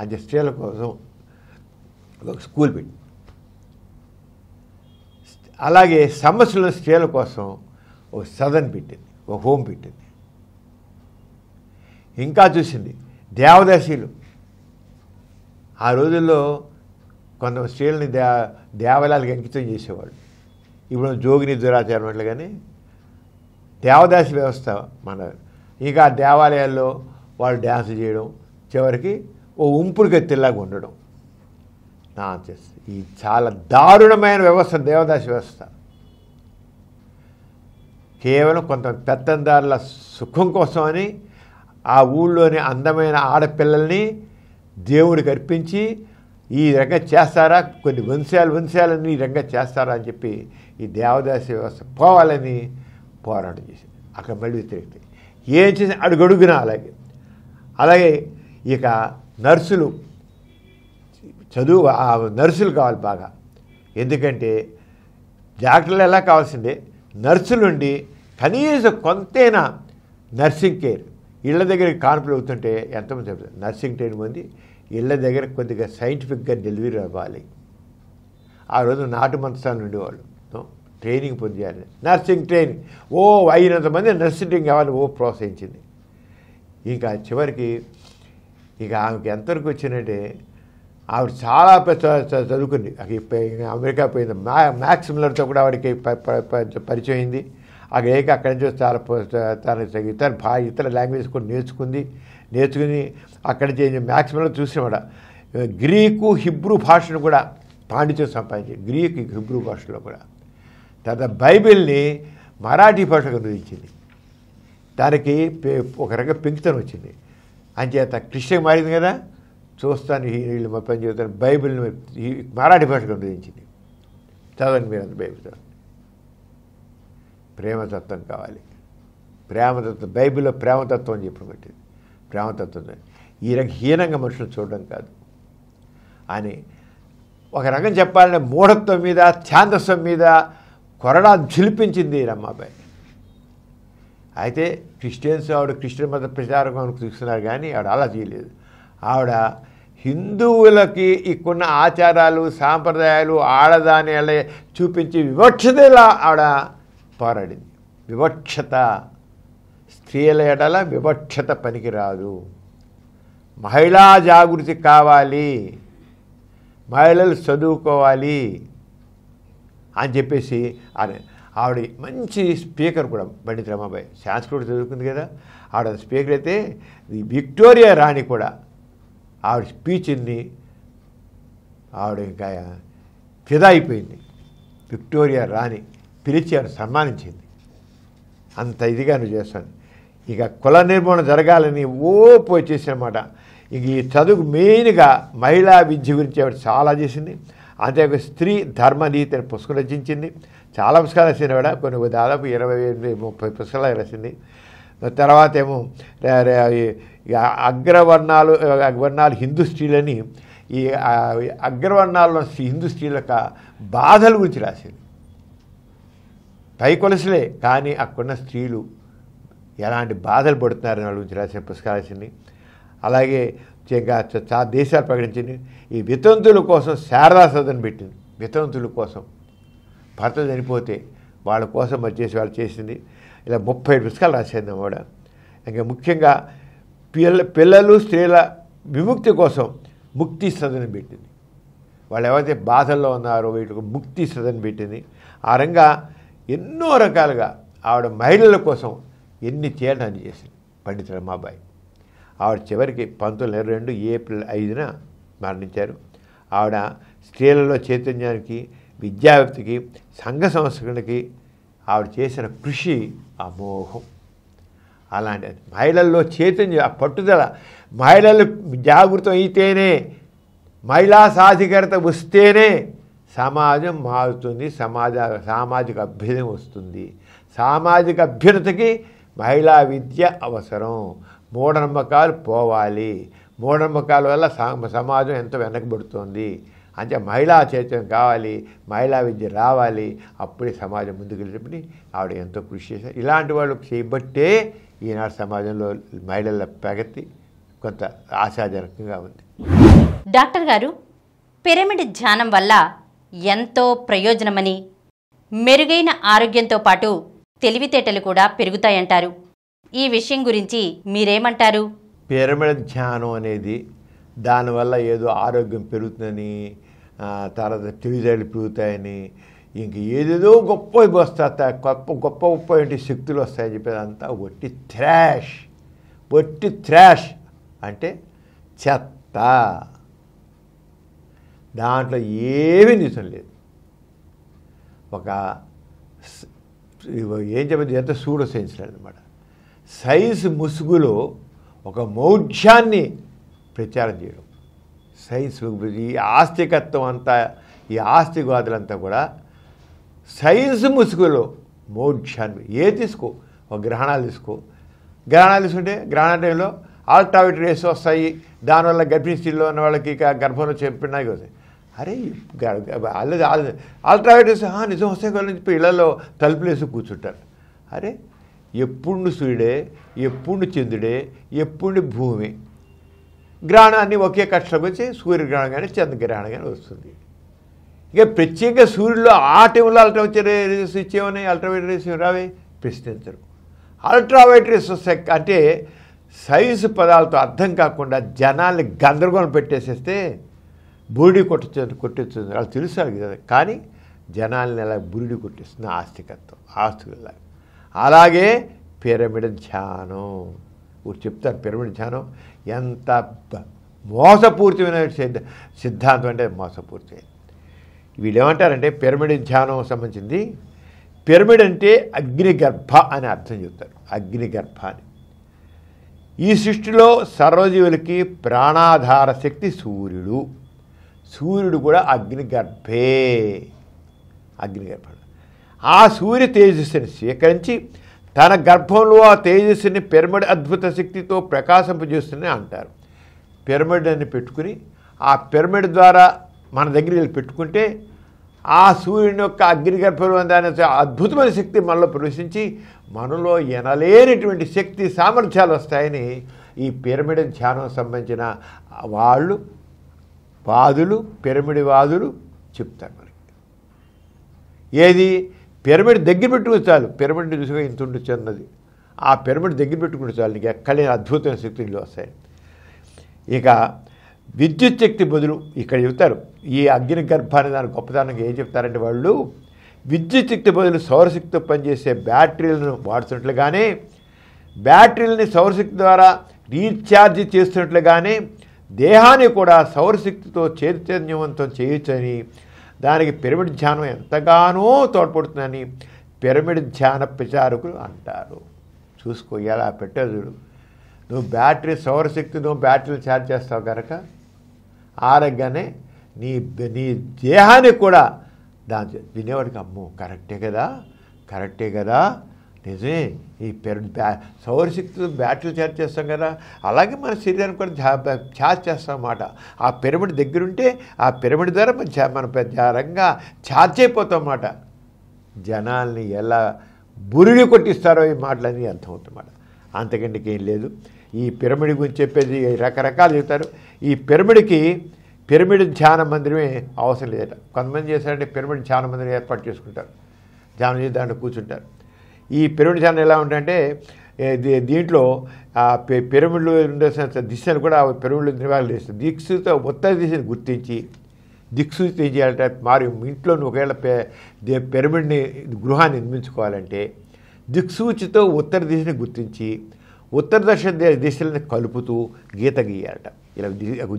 A: అంతే స్త్రీల కోసం ఒక స్కూల్ పెట్టి, అలాగే సమస్యల స్త్రీల కోసం ఒక సదన్ పెట్టింది, ఒక హోమ్ పెట్టింది. ఇంకా చూసింది దేవదాసీలు. ఆ రోజుల్లో కొంత స్త్రీలని దేవాలయాలకు అంకితం చేసేవాళ్ళు. ఇప్పుడు జోగిని దురాచారం అట్లుగానే దేవదాసి వ్యవస్థ మన. ఇంకా దేవాలయాల్లో వాళ్ళు డ్యాన్స్ చేయడం, చివరికి ఓ ఉంపుడు గత్తెల్లాగా ఉండడం. ఈ చాలా దారుణమైన వ్యవస్థ దేవదాసి వ్యవస్థ. కేవలం కొంత పెత్తందారుల సుఖం కోసమని ఆ ఊళ్ళోని అందమైన ఆడపిల్లల్ని దేవుడికి అర్పించి ఈ రకంగా చేస్తారా, కొన్ని వంశాలని ఈ రకంగా చేస్తారా అని చెప్పి ఈ దేవదాసి వ్యవస్థ పోవాలని పోరాటం చేసింది. అక్కడ మళ్ళీ వ్యతిరేకత ఏం చేసి అడుగడుగున అలాగే ఇక నర్సులు, ఆ నర్సులు కావాలి బాగా. ఎందుకంటే డాక్టర్లు ఎలా కావాల్సిందే, నర్సులుండి కనీసం కొంతైనా నర్సింగ్ కేర్. ఇళ్ళ దగ్గర కాన్పులు అవుతుంటే ఎంతమంది చెప్తారు, నర్సింగ్ ట్రైన్ మంది ఇళ్ళ దగ్గర కొద్దిగా సైంటిఫిక్గా డెలివరీ అవ్వాలి. ఆ రోజు నాటు మంత్రాలు ఉండేవాళ్ళు, ట్రైనింగ్ పొందేయాలి, నర్సింగ్ ట్రైనింగ్. అయినంత మంది నర్సింగ్ ట్రైనింగ్ కావాలి, ప్రోత్సహించింది. ఇంకా చివరికి ఇక ఆమెకి ఎంతవరకు వచ్చిందంటే, ఆవిడ చాలా చదువుకుంది. అమెరికా పోయింది, మ్యాక్స్ మిల్లర్తో కూడా ఆవిడకి పరిచయం అయింది. అక్కడి నుంచి చాలా తన ఇతర లాంగ్వేజ్ కూడా నేర్చుకుని అక్కడి నుంచి మ్యాక్స్ మిల్లర్ చూసినవాడ గ్రీకు హిబ్రూ భాషను కూడా పాండిత్యం సంపాదించింది, గ్రీకు హిబ్రూ భాషలో కూడా. తర్వాత బైబిల్ని మరాఠీ భాషకు అనువదించింది. దానికి ఒక రకంగా పెంకుతనం వచ్చింది. అంచేత క్రిస్టియన్ మారింది కదా, చూస్తాను వీళ్ళు పని చెబుతాను, బైబిల్ని మరాఠీ భాషకు అనువదించింది. చదవండి మీరు అంత బైబిల్ చదవండి. ప్రేమతత్వం కావాలి, ప్రేమతత్వం. బైబిల్లో ప్రేమతత్వం అని చెప్పి పెట్టింది. ప్రేమతత్వం ఈ రకంగా హీనంగా మనుషులు చూడడం కాదు అని. ఒక రకం చెప్పాలంటే మూఢత్వం మీద, ఛాందస్వం మీద కొరడా ఝులిపించింది రమాబాయి. అయితే క్రిస్టియన్స్ ఆవిడ క్రిస్టియన్ మత ప్రచారం చూస్తున్నారు, కానీ ఆవిడ అలా చేయలేదు. ఆవిడ హిందువులకి ఇక్కున్న ఆచారాలు సాంప్రదాయాలు ఆడదాని అలా చూపించి వివక్షతలా ఆవిడ పోరాడింది. వివక్షత, స్త్రీల ఎడల వివక్షత పనికిరాదు, మహిళా జాగృతి కావాలి, మహిళలు చదువుకోవాలి అని చెప్పేసి ఆవిడ మంచి స్పీకర్ కూడా. పండిత్ రమాబాయి సంస్కృతి చదువుకుంది కదా, ఆవిడ స్పీకర్ అయితే ఈ విక్టోరియా రాణి కూడా ఆవిడ స్పీచ్ని ఆవిడ ఇంకా ఫిదా అయిపోయింది. విక్టోరియా రాణి పిలిచి ఆవిడ సన్మానించింది. అంత ఇదిగా నువ్వు చేస్తాను. ఇక కుల నిర్మూలన జరగాలని వచ్చేసినమాట. ఇంక ఈ చదువు మెయిన్గా మహిళా విద్య గురించి ఆవిడ చాలా చేసింది. అంతేకాక స్త్రీ ధర్మనీతి అనే పుస్తకం రచించింది. చాలా పుస్తకాలు రాసింది ఆవిడ. కొన్ని దాదాపు 28-30 పుస్తకాలు రాసింది. తర్వాత ఏమో అగ్రవర్ణాలు హిందూ స్త్రీలని ఈ అగ్రవర్ణాల్లో హిందూ స్త్రీల యొక్క బాధల గురించి రాసింది. పై కొలసలే కానీ అక్కడున్న స్త్రీలు ఎలాంటి బాధలు పడుతున్నారని వాళ్ళ గురించి రాసిన పుస్తకాలు రాసింది. అలాగే ఇంకా చాలా దేశాలు ప్రకటించింది. ఈ వితంతువుల కోసం శారదా సదన్ పెట్టింది. వితంతువుల కోసం భర్త చనిపోతే వాళ్ళ కోసం వచ్చేసి వాళ్ళు చేసింది. ఇలా 30 పుస్తకాలు రాసింది ఆవిడ. ఇంకా ముఖ్యంగా పిల్లలు స్త్రీల విముక్తి కోసం ముక్తి సదన్ పెట్టింది. వాళ్ళు ఎవరైతే బాధల్లో ఉన్నారో వీటికి ముక్తి సదన్ పెట్టింది. ఆ రంగా ఎన్నో రకాలుగా ఆవిడ మహిళల కోసం ఎన్ని చేయడానికి చేసింది పండిత రమాబాయి. ఆవిడ చివరికి 1922 ఏప్రిల్ 5న మరణించారు. ఆవిడ స్త్రీలలో చైతన్యానికి, విద్యావ్యాప్తికి, సంఘ సంస్కరణకి ఆవిడ చేసిన కృషి అమోఘం. అలాంటి మహిళల్లో చైతన్యం, ఆ పట్టుదల, మహిళలు జాగృతం అయితేనే, మహిళా సాధికారత వస్తేనే సమాజం మారుతుంది, సామాజిక అభ్యుదయం వస్తుంది. సామాజిక అభ్యున్నతికి మహిళా విద్య అవసరం. మూఢనమ్మకాలు పోవాలి. మూఢనమ్మకాల వల్ల సమాజం ఎంతో వెనకబడుతోంది. అంటే మహిళా చైతన్యం కావాలి, మహిళా విద్య రావాలి. అప్పుడే సమాజం ముందుకు వెళ్ళేటప్పుడు ఆవిడ ఎంతో కృషి చేశారు. ఇలాంటి వాళ్ళు చేయబట్టే ఈనాడు సమాజంలో మహిళల ప్రగతి కొంత ఆశాజనకంగా ఉంది.
B: డాక్టర్ గారు, పిరమిడ్ ధ్యానం వల్ల ఎంతో ప్రయోజనమని, మెరుగైన ఆరోగ్యంతో పాటు తెలివితేటలు కూడా పెరుగుతాయంటారు. ఈ విషయం గురించి మీరేమంటారు?
A: పిరమిడ్ ధ్యానం అనేది దానివల్ల ఏదో ఆరోగ్యం పెరుగుతుందని, తర్వాత తెలివితేటలు పెరుగుతాయని, ఇంక ఏదేదో గొప్ప వస్తాయి, గొప్ప ఏంటి శక్తులు వస్తాయని చెప్పేది అంతా ఒట్టి థ్రాష్. అంటే చెత్త. దాంట్లో ఏమీ నిజం లేదు. ఏం చెప్పేది ఎంత సూడో సైన్స్ అనమాట. సైన్స్ ముసుగులో ఒక మౌఢ్యాన్ని ప్రచారం చేయడం. సైన్స్ ఈ ఆస్తికత్వం అంతా, ఈ ఆస్తికవాదులంతా కూడా సైన్స్ ముసుగులో మౌఢ్యాన్ని తీసుకో. ఒక గ్రహణాలు తీసుకుంటే గ్రహణ టైంలో అల్ట్రావైట్ రేస్ వస్తాయి. దానివల్ల గర్భిణీ స్త్రీలో ఉన్న వాళ్ళకి గర్భంలో చెప్పినాయి వస్తాయి. అరే అల్ట్రావైట్ రేస్ నిజం వస్తాయి కదా చెప్పి ఇళ్లలో తలుపులు వేసి కూర్చుంటారు. అరే ఎప్పుడు సూర్యుడే, ఎప్పుడు చంద్రుడే, ఎప్పుడు భూమి గ్రహణాన్ని ఒకే కక్షలోకి వచ్చి సూర్యగ్రహణం కానీ చంద్రగ్రహణం కానీ వస్తుంది. ఇక ప్రత్యేకంగా సూర్యుల్లో ఆ టైంలో అల్ట్రావైట్ రేస్ ఇచ్చేవని అల్ట్రావైట్ రేస్ రావే ప్రశ్నించరు. అల్ట్రావైట్ రేస్ వస్తాయి అంటే సైన్స్ పదాలతో అర్థం కాకుండా జనాల్ని గందరగోళం పెట్టేసేస్తే బురిడి కొట్టేస్తుంది. వాళ్ళు తెలుసారు కదా. కానీ జనాల్ని ఎలా బురిడి కొట్టేస్తుంది ఆస్తికత్వం, ఆస్తుల. అలాగే పిరమిడ్ ధ్యానం చెప్తారు. పిరమిడ్ ధ్యానం ఎంత మోసపూరితమైన సిద్ధాంతం అంటే మోసపూరిత. వీళ్ళు ఏమంటారంటే పిరమిడ్ ధ్యానం సంబంధించింది, పిరమిడ్ అంటే అగ్నిగర్భ అని అర్థం చెప్తారు. అగ్నిగర్భ అని. ఈ సృష్టిలో సర్వజీవులకి ప్రాణాధార శక్తి సూర్యుడు. సూర్యుడు కూడా అగ్నిగర్భే. ఆ సూర్య తేజస్సుని స్వీకరించి తన గర్భంలో ఆ తేజస్సుని పిరమిడ్ అద్భుత శక్తితో ప్రకాశింపజేస్తుందని అంటారు. పిరమిడ్ అని పెట్టుకుని ఆ పిరమిడ్ ద్వారా మన దగ్గర వెళ్ళి పెట్టుకుంటే ఆ సూర్యుని యొక్క అగ్నిగర్భంలో దాని అద్భుతమైన శక్తి మనలో ప్రవేశించి మనలో ఎనలేనటువంటి శక్తి సామర్థ్యాలు వస్తాయని ఈ పిరమిడ్ ధ్యానం సంబంధించిన పిరమిడ్ వాదులు చెప్తారు. మనకి ఏది పిరమిడ్ దగ్గర పెట్టుకుని చాలు. పిరమిడ్ చూసుగా ఇంత ఉండొచ్చు అన్నది. ఆ పిరమిడ్ దగ్గర పెట్టుకుంటే చాలు నీకు ఎక్కడైనా అద్భుతమైన శక్తులు వస్తాయి. ఇక విద్యుత్ శక్తి బదులు ఇక్కడ చెప్తారు ఈ అగ్ని గర్భాన్ని దాని గొప్పతనానికి ఏం చెప్తారంటే వాళ్ళు విద్యుత్ శక్తి బదులు సౌరశక్తితో పనిచేసే బ్యాటరీలను వాడుతున్నట్లుగానే బ్యాటరీలని సౌరశక్తి ద్వారా రీఛార్జ్ చేస్తున్నట్లుగానే దేహాన్ని కూడా సౌరశక్తితో చైతన్యవంతం చేయొచ్చని, దానికి పిరమిడ్ ధ్యానం ఎంతగానో తోడ్పడుతుందని పిరమిడ్ ధ్యాన ప్రచారకులు అంటారు. చూసుకో ఎలా పెట్టదు. నువ్వు సౌరశక్తితో బ్యాటరీలు ఛార్జ్ చేస్తావు కనుక ఆరోగ్యాన్ని నీ దేహానికి కూడా దాని వినేవాడికి అమ్మో కరెక్టే కదా నిజమే, ఈ సౌరశక్తితో బ్యాటరీలు ఛార్జ్ చేస్తాం కదా, అలాగే మన శరీరాన్ని కూడా ఛార్జ్ చేస్తాం అన్నమాట. ఆ పిరమిడ్ దగ్గరుంటే ఆ పిరమిడ్ ద్వారా మన ప్రచారంగా ఛార్జ్ అయిపోతాం అన్నమాట. జనాల్ని ఎలా బురిడి కొట్టిస్తారో ఈ మాటలన్నీ అర్థమవుతామాట. అంతకంటే ఏం లేదు. ఈ పిరమిడ్ గురించి చెప్పేది రకరకాలు చెప్తారు. ఈ పిరమిడ్ ధ్యాన మందిరమే అవసరం లేదట. కొంతమంది చేశారంటే పిరమిడ్ ధ్యాన మందిరం ఏర్పాటు చేసుకుంటారు, ధ్యానం చేసి దాంట్లో కూర్చుంటారు. ఈ పిరమిడ్ ధ్యానం ఎలా ఉంటుందంటే దీంట్లో పిరమిడ్లు ఉండే దిశను కూడా పిరమిడ్లు నిర్వహణ చేస్తారు. దిక్సూచితో ఉత్తర దిశను గుర్తించి దిక్సూచి ఏం చేయాలంటే మరి ఇంట్లో ఒకవేళ పిరమిడ్ని గృహాన్ని నిర్మించుకోవాలంటే దిక్సూచితో ఉత్తర దిశని గుర్తించి ఉత్తర దిశలని కలుపుతూ గీత గీయాలట. ఇలా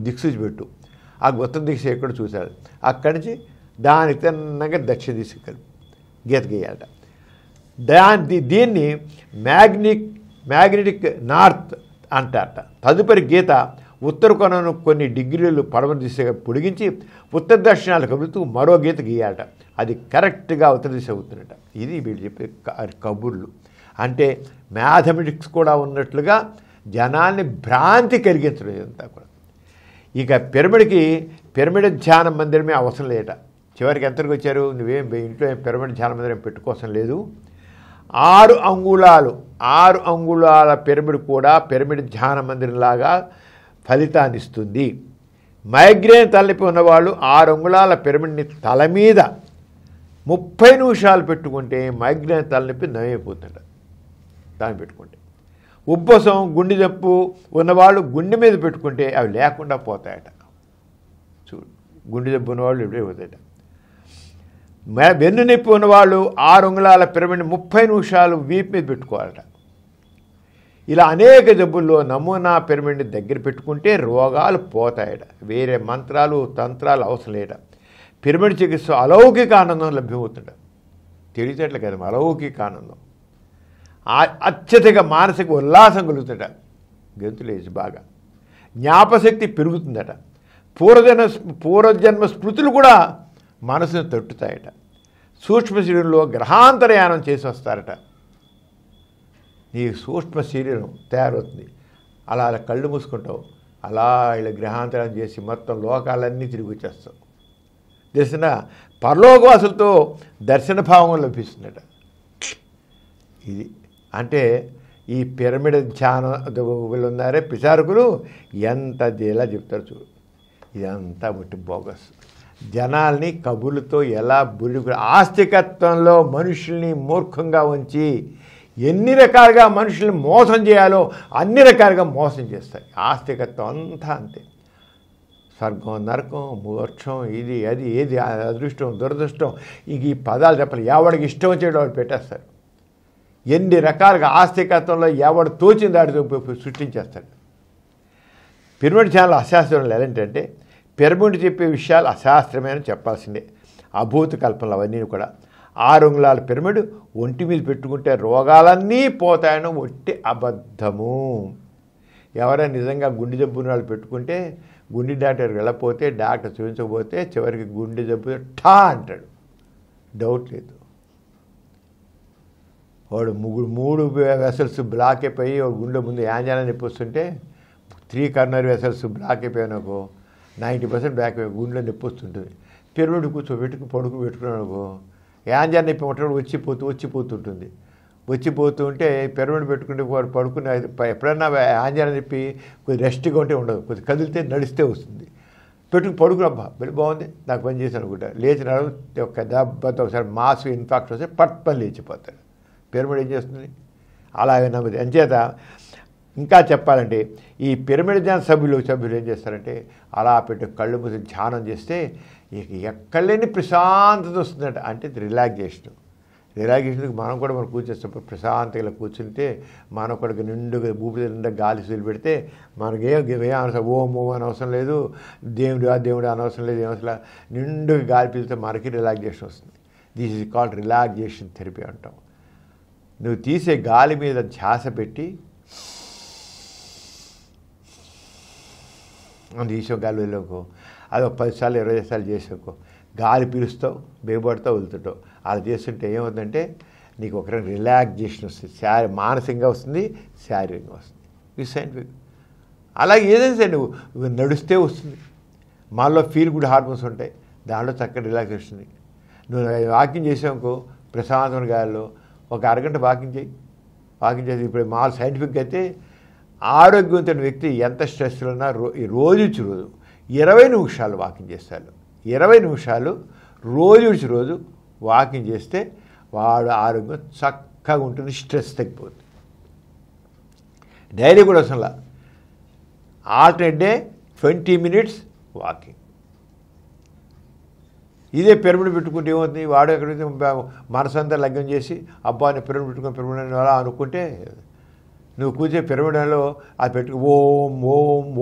A: దిక్సూచి పెట్టు, ఆ ఉత్తర దిశ ఎక్కడ చూశారు అక్కడి నుంచి దానికి తిన్నగా దక్షిణ దిశ కలుపు గీత గీయాలట. దీన్ని మ్యాగ్నెటిక్ నార్త్ అంటారట. తదుపరి గీత ఉత్తర కొనను కొన్ని డిగ్రీలు పడమర దిశగా పొడిగించి ఉత్తర దక్షిణాలు కలుపుతూ మరో గీత గీయాలట. అది కరెక్ట్గా ఉత్తర దిశ అవుతుందట. ఇది వీళ్ళు చెప్పే కబుర్లు. అంటే మ్యాథమెటిక్స్ కూడా ఉన్నట్లుగా జనాల్ని భ్రాంతి కలిగించడం ఇదంతా కూడా. ఇక పిరమిడ్ ధ్యాన మందిరమే అవసరం లేట. చివరికి ఎంతకు వచ్చారు, నువ్వేం ఇంట్లో పిరమిడ్ ధ్యాన మందిరం పెట్టుకోసం లేదు. 6 అంగుళాల పిరమిడ్ కూడా పిరమిడ్ ధ్యాన మందిరంలాగా ఫలితాన్ని ఇస్తుంది. మైగ్రేన్ తలనొప్పి ఉన్నవాళ్ళు 6 అంగుళాల పిరమిడ్ని తల మీద 30 నిమిషాలు పెట్టుకుంటే మైగ్రేన్ తలనొప్పి నయమైపోతుంట. దాన్ని పెట్టుకుంటే ఉబ్బసం గుండె జబ్బు ఉన్నవాళ్ళు గుండె మీద పెట్టుకుంటే అవి లేకుండా పోతాయట. చూడు, గుండె జబ్బు ఉన్నవాళ్ళు ఇప్పుడే పోతాయట. వెన్ను నొప్పి ఉన్నవాళ్ళు 6 అంగుళాల పిరమిడ్ని 30 నిమిషాలు వీపు మీద పెట్టుకోవాలట. ఇలా అనేక జబ్బుల్లో నమూనా పిరమిడ్ని దగ్గర పెట్టుకుంటే రోగాలు పోతాయట. వేరే మంత్రాలు తంత్రాలు అవసరం లేట. పిరమిడ్ చికిత్స అలౌకిక ఆనందం లభ్యమవుతుంట. తెలిసేట్ల కదా అలౌకిక ఆనందం. అత్యధిక మానసిక ఉల్లాసం కలుగుతుంట. గంతులేసి బాగా జ్ఞాపశక్తి పెరుగుతుందట. పూర్వజన్మ స్మృతులు కూడా మనసును తట్టుతాయట. సూక్ష్మ శరీరంలో గ్రహాంతరయానం చేసి వస్తారట. నీ సూక్ష్మ శరీరం తయారవుతుంది. అలా కళ్ళు మూసుకుంటావు, అలా ఇలా గ్రహాంతరం చేసి మొత్తం లోకాలన్నీ తిరిగి వచ్చేస్తావు. తెలిసిన పరలోకవాసులతో దర్శన భావం లభిస్తుందట. ఇది అంటే ఈ పిరమిడ్ ధ్యానం వీళ్ళు ఉన్నారే పిచారకులు ఎంత ఎలా చెప్తారు చూడు. ఇదంతా బట్టి బోగస్. జనాల్ని కబుర్లతో ఎలా ఆస్తికత్వంలో మనుషుల్ని మూర్ఖంగా ఉంచి ఎన్ని రకాలుగా మనుషుల్ని మోసం చేయాలో అన్ని రకాలుగా మోసం చేస్తాయి. ఆస్తికత్వం అంతా అంతే. స్వర్గం నరకం మోక్షం ఇది అది ఏది అదృష్టం దురదృష్టం ఇంక ఈ పదాలు చెప్పాలి. ఎవడికి ఇష్టం వచ్చేటో వాడు పెట్టేస్తారు. ఎన్ని రకాలుగా ఆస్తికత్వంలో ఎవడు తోచింది వాడితో సృష్టించేస్తాడు. పిరమిడ్ ఛానల్ అశాస్త్రం ఎలాంటంటే పిరమిడ్ చెప్పే విషయాలు అశాస్త్రమైన చెప్పాల్సిందే. అభూత కల్పనలు అవన్నీ కూడా. 6 అంగుళాల పిరమిడ్ ఒంటి మీద పెట్టుకుంటే రోగాలన్నీ పోతాయని ఒట్టి అబద్ధము. ఎవరైనా నిజంగా గుండె జబ్బుని వాళ్ళు పెట్టుకుంటే గుండె డాక్టర్కి వెళ్ళకపోతే డాక్టర్ చూపించకపోతే చివరికి గుండె జబ్బు ఠా అంటాడు. డౌట్ లేదు. వాడు 3 వెసల్స్ బ్లాక్ అయిపోయి గుండె ముందు యాంజైనా నొప్పి వస్తుంటే 3 కర్నరీ వెసల్స్ బ్లాక్ అయిపోయానుకో 90% బ్లాక్ అయిపోయి గుండెలో నొప్పి వస్తుంటుంది. పిరమిడ్ పెట్టుకున్నానుకో యాంజైనా నొప్పి మొట్టమొదటి వచ్చిపోతుంటుంది. వచ్చిపోతుంటే పిరమిడ్ పెట్టుకుంటే వాడు పడుకుని ఎప్పుడన్నా యాంజైనా నొప్పి కొద్ది రెస్ట్గా ఉంటే ఉండదు. కొద్ది కదిలితే నడిస్తే వస్తుంది. పడుకున్నబ్బా బాగుంది నాకు పని చేశాను అనుకుంటా. లేచిన ఒక దెబ్బతో ఒకసారి మాస్ ఇన్ఫాక్షన్ వస్తే పని లేచిపోతాడు. పిరమిడ్ ఏం చేస్తుంది అలాగే నమ్మది. అంచేత ఇంకా చెప్పాలంటే ఈ పిరమిడ్ ధ్యాన సభ్యులు ఏం చేస్తారంటే అలా పెట్టి కళ్ళు మూసి ధ్యానం చేస్తే ఇక ఎక్కడలేని ప్రశాంతత వస్తుందట. అంటే రిలాక్సేషన్. రిలాక్సేషన్కి మనం కూడా మనం కూర్చొచ్చినప్పుడు ప్రశాంతంగా ఇలా కూర్చుంటే మనం కూడా నిండుగా ఊపిరి నిండా గాలి సీలు పెడితే మనకి ఏం అవసరం ఓం అని అవసరం లేదు, దేవుడు అనవసరం లేదు, ఏమవసరం నిండుగా గాలి పీలితే మనకి రిలాక్సేషన్ వస్తుంది. This is called relaxation therapy అంటాం. నువ్వు తీసే గాలి మీద ధ్యాస పెట్టి తీసే గాలి వెళ్ళకు, అది ఒక 10 సార్లు 20 సార్లు చేసాకో గాలి పీలుస్తావు, బిగబడతావు, వెళ్తుంటావు. అలా చేస్తుంటే ఏమవుతుందంటే నీకు ఒక రిలాక్సేషన్ వస్తుంది, మానసికంగా వస్తుంది, శారీరకంగా వస్తుంది. ఇది సైంటిఫిక్. అలాగే ఏదైనా సరే నువ్వు నడిస్తే వస్తుంది. మాలో ఫీల్ గుడ్ హార్మోన్స్ ఉంటాయి, దాంట్లో చక్కటి రిలాక్సేషన్. నువ్వు వాకింగ్ చేసావుకో ప్రశాంతమైన గాలిలో ఒక అరగంట వాకింగ్ చేసి ఇప్పుడు మాల్ సైంటిఫిక్ అయితే ఆరోగ్యవంతమైన వ్యక్తి ఎంత స్ట్రెస్లో ఉన్నా రోజు 20 నిమిషాలు వాకింగ్ చేస్తారు. 20 నిమిషాలు రోజు వాకింగ్ చేస్తే వాడు ఆరోగ్యం చక్కగా ఉంటుంది, స్ట్రెస్ తగ్గిపోతుంది. డైలీ కూడా అసలు ఆల్టర్నేట్ డే 20 మినిట్స్ వాకింగ్. ఇదే పిరమిడ్ పెట్టుకుంటే ఏమవుతుంది, వాడు ఎక్కడైతే మనసంతా లగ్నం చేసి అబ్బా నేను పిరమిడ్ అలా అనుకుంటే నువ్వు కూర్చే పిరమిడ్లో అది పెట్టుకు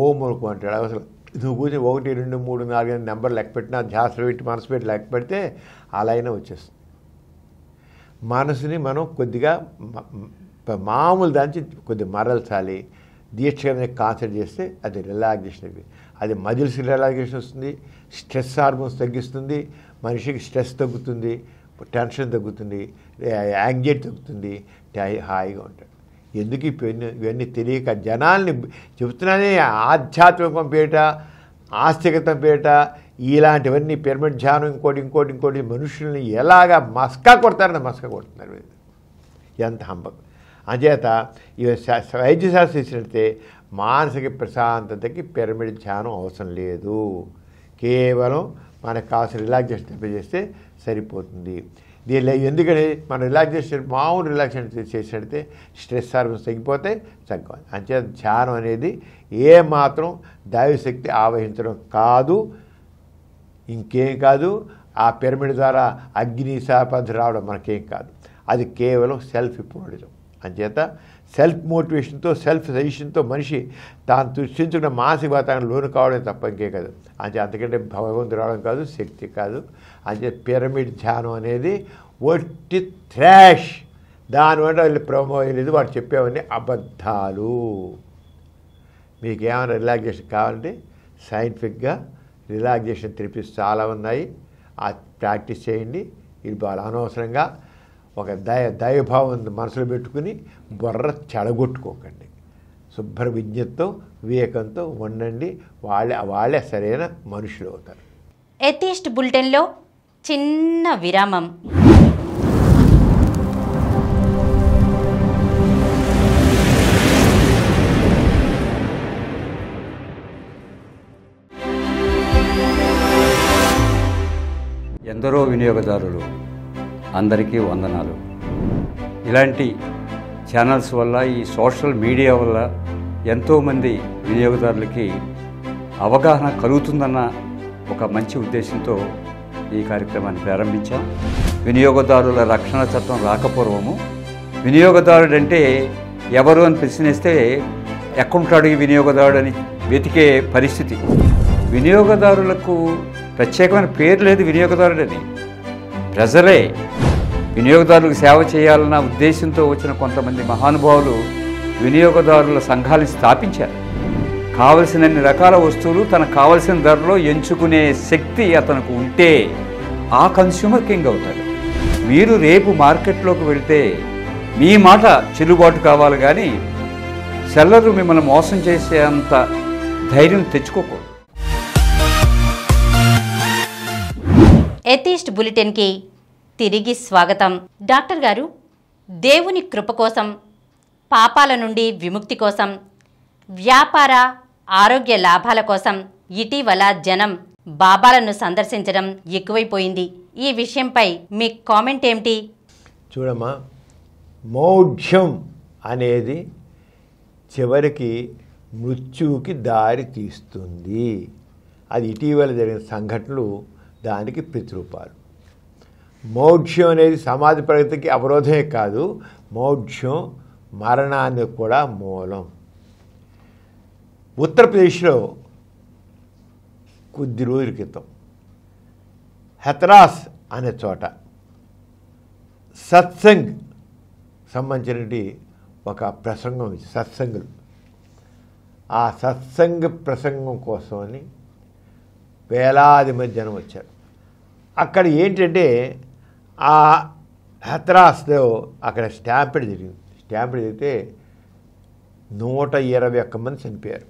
A: ఓం అనుకో అంటాడు. అసలు నువ్వు కూర్చొని 1 2 3 4 నెంబర్ లెక్క పెట్టినా ధ్యాస పెట్టి మనసు పెట్టి లెక్క పెడితే అలా అయినా వచ్చేస్తుంది. మనసుని మనం కొద్దిగా మామూలు దానికి కొద్దిగా మరల్చాలి, దీక్షగా కాన్సన్ట్రేట్ చేస్తే అది రిలాక్సేషన్ అయిపోయింది. అది మజిల్స్ రిలాక్సేషన్ వస్తుంది, స్ట్రెస్ హార్మోన్స్ తగ్గిస్తుంది, మనిషికి స్ట్రెస్ తగ్గుతుంది, టెన్షన్ తగ్గుతుంది, యాంగ్జైటీ తగ్గుతుంది, హాయిగా ఉంటాడు. ఎందుకు ఇవన్నీ తెలియక జనాల్ని చెబుతున్నానే ఆధ్యాత్మికం పేట, ఆస్తికతం పేట, ఇలాంటివన్నీ పిరమిడ్ ధ్యానం ఇంకోటి మనుషుల్ని ఎలాగా మస్కా కొడుతున్నారు. ఎంత హంబకం. అంచేత ఇవి వైద్యశాస్త్రం ఇచ్చినట్టే మానసిక ప్రశాంతతకి పిరమిడ్ ధ్యానం అవసరం లేదు. కేవలం మనకు కాస్త రిలాక్సేషన్ చేస్తే సరిపోతుంది. దీనిలో ఎందుకని మనం మామూలు రిలాక్సేషన్ చేసినట్టే స్ట్రెస్ హార్మోన్స్ తగ్గిపోతాయి, తగ్గాలి. అంచేత ధ్యానం అనేది ఏమాత్రం దైవశక్తి ఆవహించడం కాదు, ఇంకేం కాదు. ఆ పిరమిడ్ ద్వారా అగ్ని శాపంతి రావడం మనకేం కాదు. అది కేవలం సెల్ఫ్ హిప్నోటిజం. అంచేత సెల్ఫ్ మోటివేషన్తో, సెల్ఫ్ సజెషన్తో మనిషి తాను సృష్టించుకున్న మానసిక వాతావరణం లోను కావడం తప్ప ఇంకే కాదు. అంతకంటే భగవంతుడు రావడం కాదు, శక్తి కాదు. అంటే పిరమిడ్ ధ్యానం అనేది ఒట్టి థ్రాష్. దానివల్ల వాళ్ళు ప్రమో లేదు, వాడు చెప్పేవన్నీ అబద్ధాలు. మీకు ఏమైనా రిలాక్సేషన్ కావాలంటే సైంటిఫిక్గా రిలాక్సేషన్ థెరపీస్ చాలా ఉన్నాయి, ఆ ప్రాక్టీస్ చేయండి. ఇది బాగా అనవసరంగా ఒక దైవభావం మనసులో పెట్టుకుని బుర్ర చెడగొట్టుకోకండి. శుభ్ర విజ్ఞతతో, వివేకంతో ఉండండి. వాళ్ళే సరైన మనుషులు అవుతారు.
B: ఎథీస్ట్ బులెటిన్లో చిన్న విరామం.
C: ఎందరో వినియోగదారులు అందరికీ వందనాలు. ఇలాంటి ఛానల్స్ వల్ల, ఈ సోషల్ మీడియా వల్ల ఎంతోమంది వినియోగదారులకి అవగాహన కలుగుతుందన్న ఒక మంచి ఉద్దేశంతో ఈ కార్యక్రమాన్ని ప్రారంభించాం. వినియోగదారుల రక్షణ చట్టం రాకపూర్వము వినియోగదారుడంటే ఎవరు అని ప్రశ్నిస్తే ఎక్కడుంటాడు ఈ వినియోగదారుడు అని వెతికే పరిస్థితి. వినియోగదారులకు ప్రత్యేకమైన పేరు లేదు వినియోగదారుడని. ప్రజలే వినియోగదారులకు సేవ చేయాలన్న ఉద్దేశంతో వచ్చిన కొంతమంది మహానుభావులు వినియోగదారుల సంఘాలను స్థాపించారు. కావలసినన్ని రకాల వస్తువులు తనకు కావలసిన ధరలో ఎంచుకునే శక్తి అతనికి ఉంటే ఆ కన్స్యూమర్ కింగ్ అవుతాడు. మీరు రేపు మార్కెట్లోకి వెళితే మీ మాట చెల్లుబాటు కావాలి, కానీ సెల్లరు మిమ్మల్ని మోసం చేసే అంత ధైర్యం తెచ్చుకోకూడదు.
B: ఎథీస్ట్ బులెటిన్కి తిరిగి స్వాగతం. డాక్టర్ గారు, దేవుని కృప కోసం, పాపాల నుండి విముక్తి కోసం, వ్యాపార ఆరోగ్య లాభాల కోసం ఇటీవల జనం బాబాలను సందర్శించడం ఎక్కువైపోయింది. ఈ విషయంపై మీ కామెంట్ ఏమిటి?
A: చూడమ్మా, మోక్షం అనేది చివరికి మృత్యువుకి దారి తీస్తుంది. అది ఇటీవల జరిగిన సంఘటనలు దానికి ప్రతిరూపాలు. మోక్షం అనేది సమాజ ప్రగతికి అవరోధమే కాదు, మోక్షం మరణానికి కూడా మూలం. ఉత్తరప్రదేశ్లో కొద్ది రోజుల క్రితం హత్రాస్ అనే చోట సత్సంగ్ సంబంధించినటువంటి ఒక ప్రసంగం, సత్సంగులు ఆ సత్సంగ ప్రసంగం కోసమని వేలాది మంది జనం వచ్చారు. అక్కడ ఏంటంటే ఆ హత్రాస్లో అక్కడ స్టాంపిడ్ జరిగింది. స్టాంపిడ్ జరిగితే 121 మంది చనిపోయారు.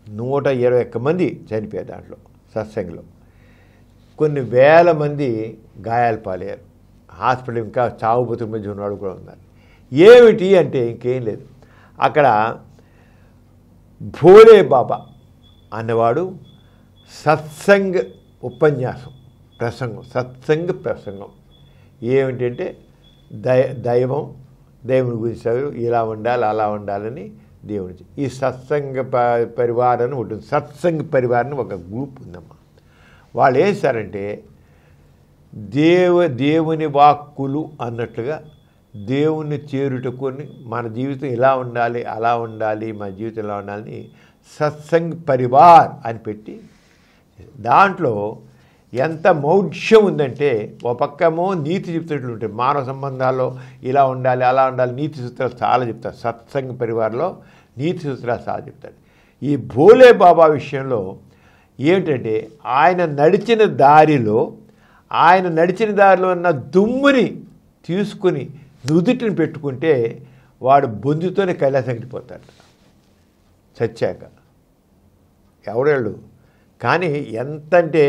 A: 121 మంది చనిపోయారు దాంట్లో సత్సంగంలో. కొన్ని వేల మంది గాయాలు పాలయ్యారు. హాస్పిటల్ ఇంకా చావు బతుకు మధ్య ఉన్నవాడు కూడా ఉన్నారు. ఏమిటి అంటే ఇంకేం లేదు, అక్కడ భోలే బాబా అన్నవాడు సత్సంగ్ ఉపన్యాసం ప్రసంగం, సత్సంగ్ ప్రసంగం ఏమిటంటే దేవుని గురించి ఇలా ఉండాలి అలా ఉండాలని దేవుని. ఈ సత్సంగ పరివారం ఉంటుంది. సత్సంగ పరివారం ఒక గ్రూప్ ఉందమ్మా. వాళ్ళు ఏం చేశారంటే దేవుని వాక్కులు అన్నట్లుగా దేవుణ్ణి చేరుటకొని మన జీవితం ఇలా ఉండాలి అలా ఉండాలి, మన జీవితం ఇలా ఉండాలని సత్సంగ్ పరివార్ అని పెట్టి దాంట్లో ఎంత మౌఢ్యం ఉందంటే ఒక పక్కమో నీతి చెప్తున్నట్లు ఉంటాయి. మానవ సంబంధాల్లో ఇలా ఉండాలి అలా ఉండాలి నీతి సూత్రాలు చాలా చెప్తారు. సత్సంగ్ పరివార్లో నీతి సూత్రాలు చాలా చెప్తాడు. ఈ భోలే బాబా విషయంలో ఏమిటంటే ఆయన నడిచిన దారిలో ఉన్న దుమ్ముని తీసుకుని నుదుటిని పెట్టుకుంటే వాడు బొందుతోనే కైలాసానికి పోతాడు చచ్చాక. ఎవడేళ్ళు కానీ ఎంతంటే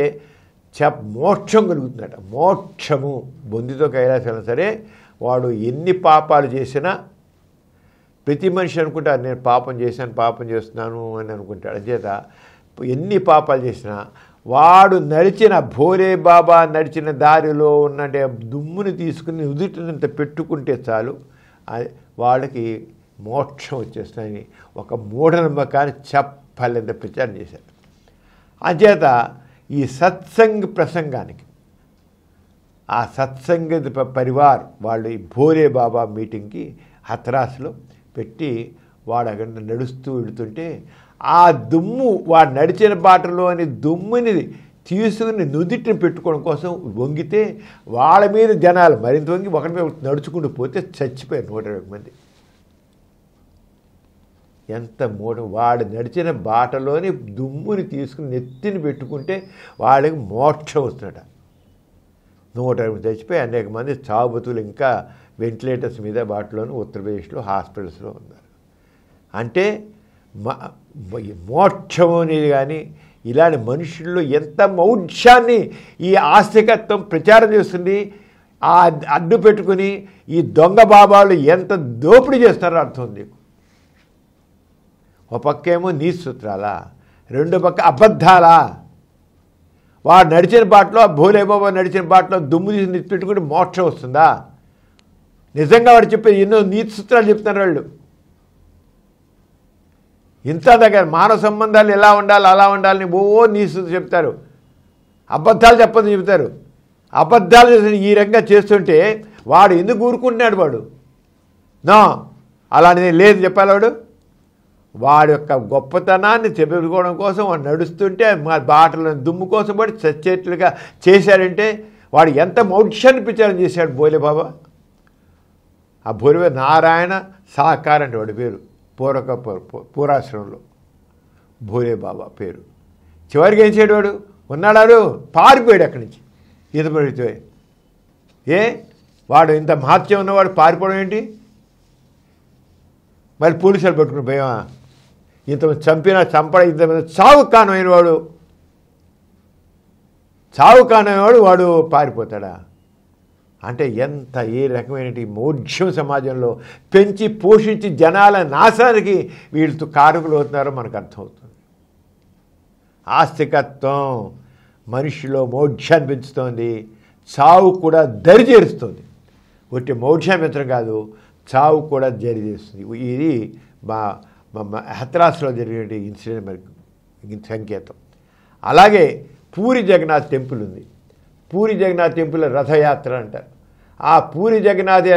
A: మోక్షం కలుగుతుందట. మోక్షము బొందితో కైలాసం సరే వాడు ఎన్ని పాపాలు చేసినా, ప్రతి మనిషి అనుకుంటారు నేను పాపం చేస్తున్నాను అని అనుకుంటాడు. అంచేత ఎన్ని పాపాలు చేసినా వాడు నడిచిన భోలే బాబా నడిచిన దారిలో ఉన్న దుమ్ముని తీసుకుని ఉదిటినంత పెట్టుకుంటే చాలు వాళ్ళకి మోక్షం వచ్చేస్తుందని ఒక మూఢనమ్మకాన్ని చెప్పలేంత ప్రచారం చేశారు. అంచేత ఈ సత్సంగ్ ప్రసంగానికి ఆ సత్సంగ పరివార్ వాళ్ళు ఈ భోలే బాబా మీటింగ్కి హత్రాస్లో పెట్టి వాడు అక్కడ నడుస్తూ వెళుతుంటే ఆ దుమ్ము వాడు నడిచిన బాటలోని దుమ్ముని తీసుకుని నుదిటిని పెట్టుకోవడం కోసం వంగితే వాళ్ళ మీద జనాలు మరింత వంగి ఒకరి మీద నడుచుకుంటూ పోతే చచ్చిపోయారు 120 మంది. ఎంత వాడు నడిచిన బాటలోని దుమ్ముని తీసుకుని నెత్తిని పెట్టుకుంటే వాళ్ళకి మోక్షం వస్తున్నట. 120 చచ్చిపోయి అనేక మంది చావుబతులు ఇంకా వెంటిలేటర్స్ మీద బాటలోని ఉత్తరప్రదేశ్లో హాస్పిటల్స్లో ఉన్నారు. అంటే మోక్షం అనేది కానీ ఇలాంటి మనుషుల్లో ఎంత మౌఢ్యాన్ని ఈ ఆస్తికత్వం ప్రచారం చేస్తుంది. ఆ అడ్డు పెట్టుకుని ఈ దొంగ బాబాలు ఎంత దోపిడీ చేస్తారో అర్థం ఉంది. ఒక పక్కేమో నీతి సూత్రాలా, రెండో పక్క అబద్ధాలా. వాడు నడిచిన బాటలో భోలే బాబా నడిచిన బాటలో దుమ్ము తీసి నీతి పెట్టుకుంటే మోక్షం వస్తుందా? నిజంగా వాడు చెప్పేది ఎన్నో నీతి సూత్రాలు చెప్తున్నారు వాళ్ళు. ఇంత దగ్గర మానవ సంబంధాలు ఎలా ఉండాలి అలా ఉండాలని నీతి చెప్తారు, అబద్ధాలు చెప్పదని చెప్తారు. అబద్ధాలు చేసి ఈ రకంగా చేస్తుంటే వాడు ఎందుకు ఊరుకుంటున్నాడు? వాడు అలాంటిది లేదు చెప్పాలి. వాడి యొక్క గొప్పతనాన్ని చెప్పుకోవడం కోసం వాడు నడుస్తుంటే మా బాటలో దుమ్ము కోసం పడి చచ్చేట్లుగా చేశాడంటే వాడు ఎంత మౌఢ్యాన్ని ప్రచారం చేశాడు భోలే బాబా. ఆ భోలే నారాయణ సాకార్ అంటే వాడి పేరు పూర్వాశ్రమంలో భోలే బాబా పేరు. చివరికి ఏం చేయడు వాడు ఉన్నాడు, పారిపోయాడు అక్కడి నుంచి ఈత పడితే. వాడు ఇంత మహత్యం ఉన్నవాడు పారిపోవడం ఏంటి? మళ్ళీ పోలీసులు పట్టుకుని భయమా? ఇంతమంది చంపడం ఇంతమంది చావు కానమైనవాడు వాడు పారిపోతాడా? అంటే ఎంత ఏ రకమైన మౌఢ్యం సమాజంలో పెంచి పోషించి జనాల నాశానికి వీళ్ళతో కారకులు అవుతున్నారో మనకు అర్థమవుతుంది. ఆస్తికత్వం మనిషిలో మౌఢ్యాన్ని పెంచుతోంది, చావు కూడా దరిచేరుస్తుంది. ఒట్టి మౌఢ్యం పెంచడం కాదు, చావు కూడా జరిచేస్తుంది. ఇది మా హత్రాస్లో జరిగే ఇన్సిడెంట్ మనకి సంకేతం. అలాగే పూరి జగన్నాథ్ టెంపుల్ ఉంది. పూరి జగన్నాథ్ టెంపుల్ రథయాత్ర అంటారు. ఆ పూరి జగన్నాథ్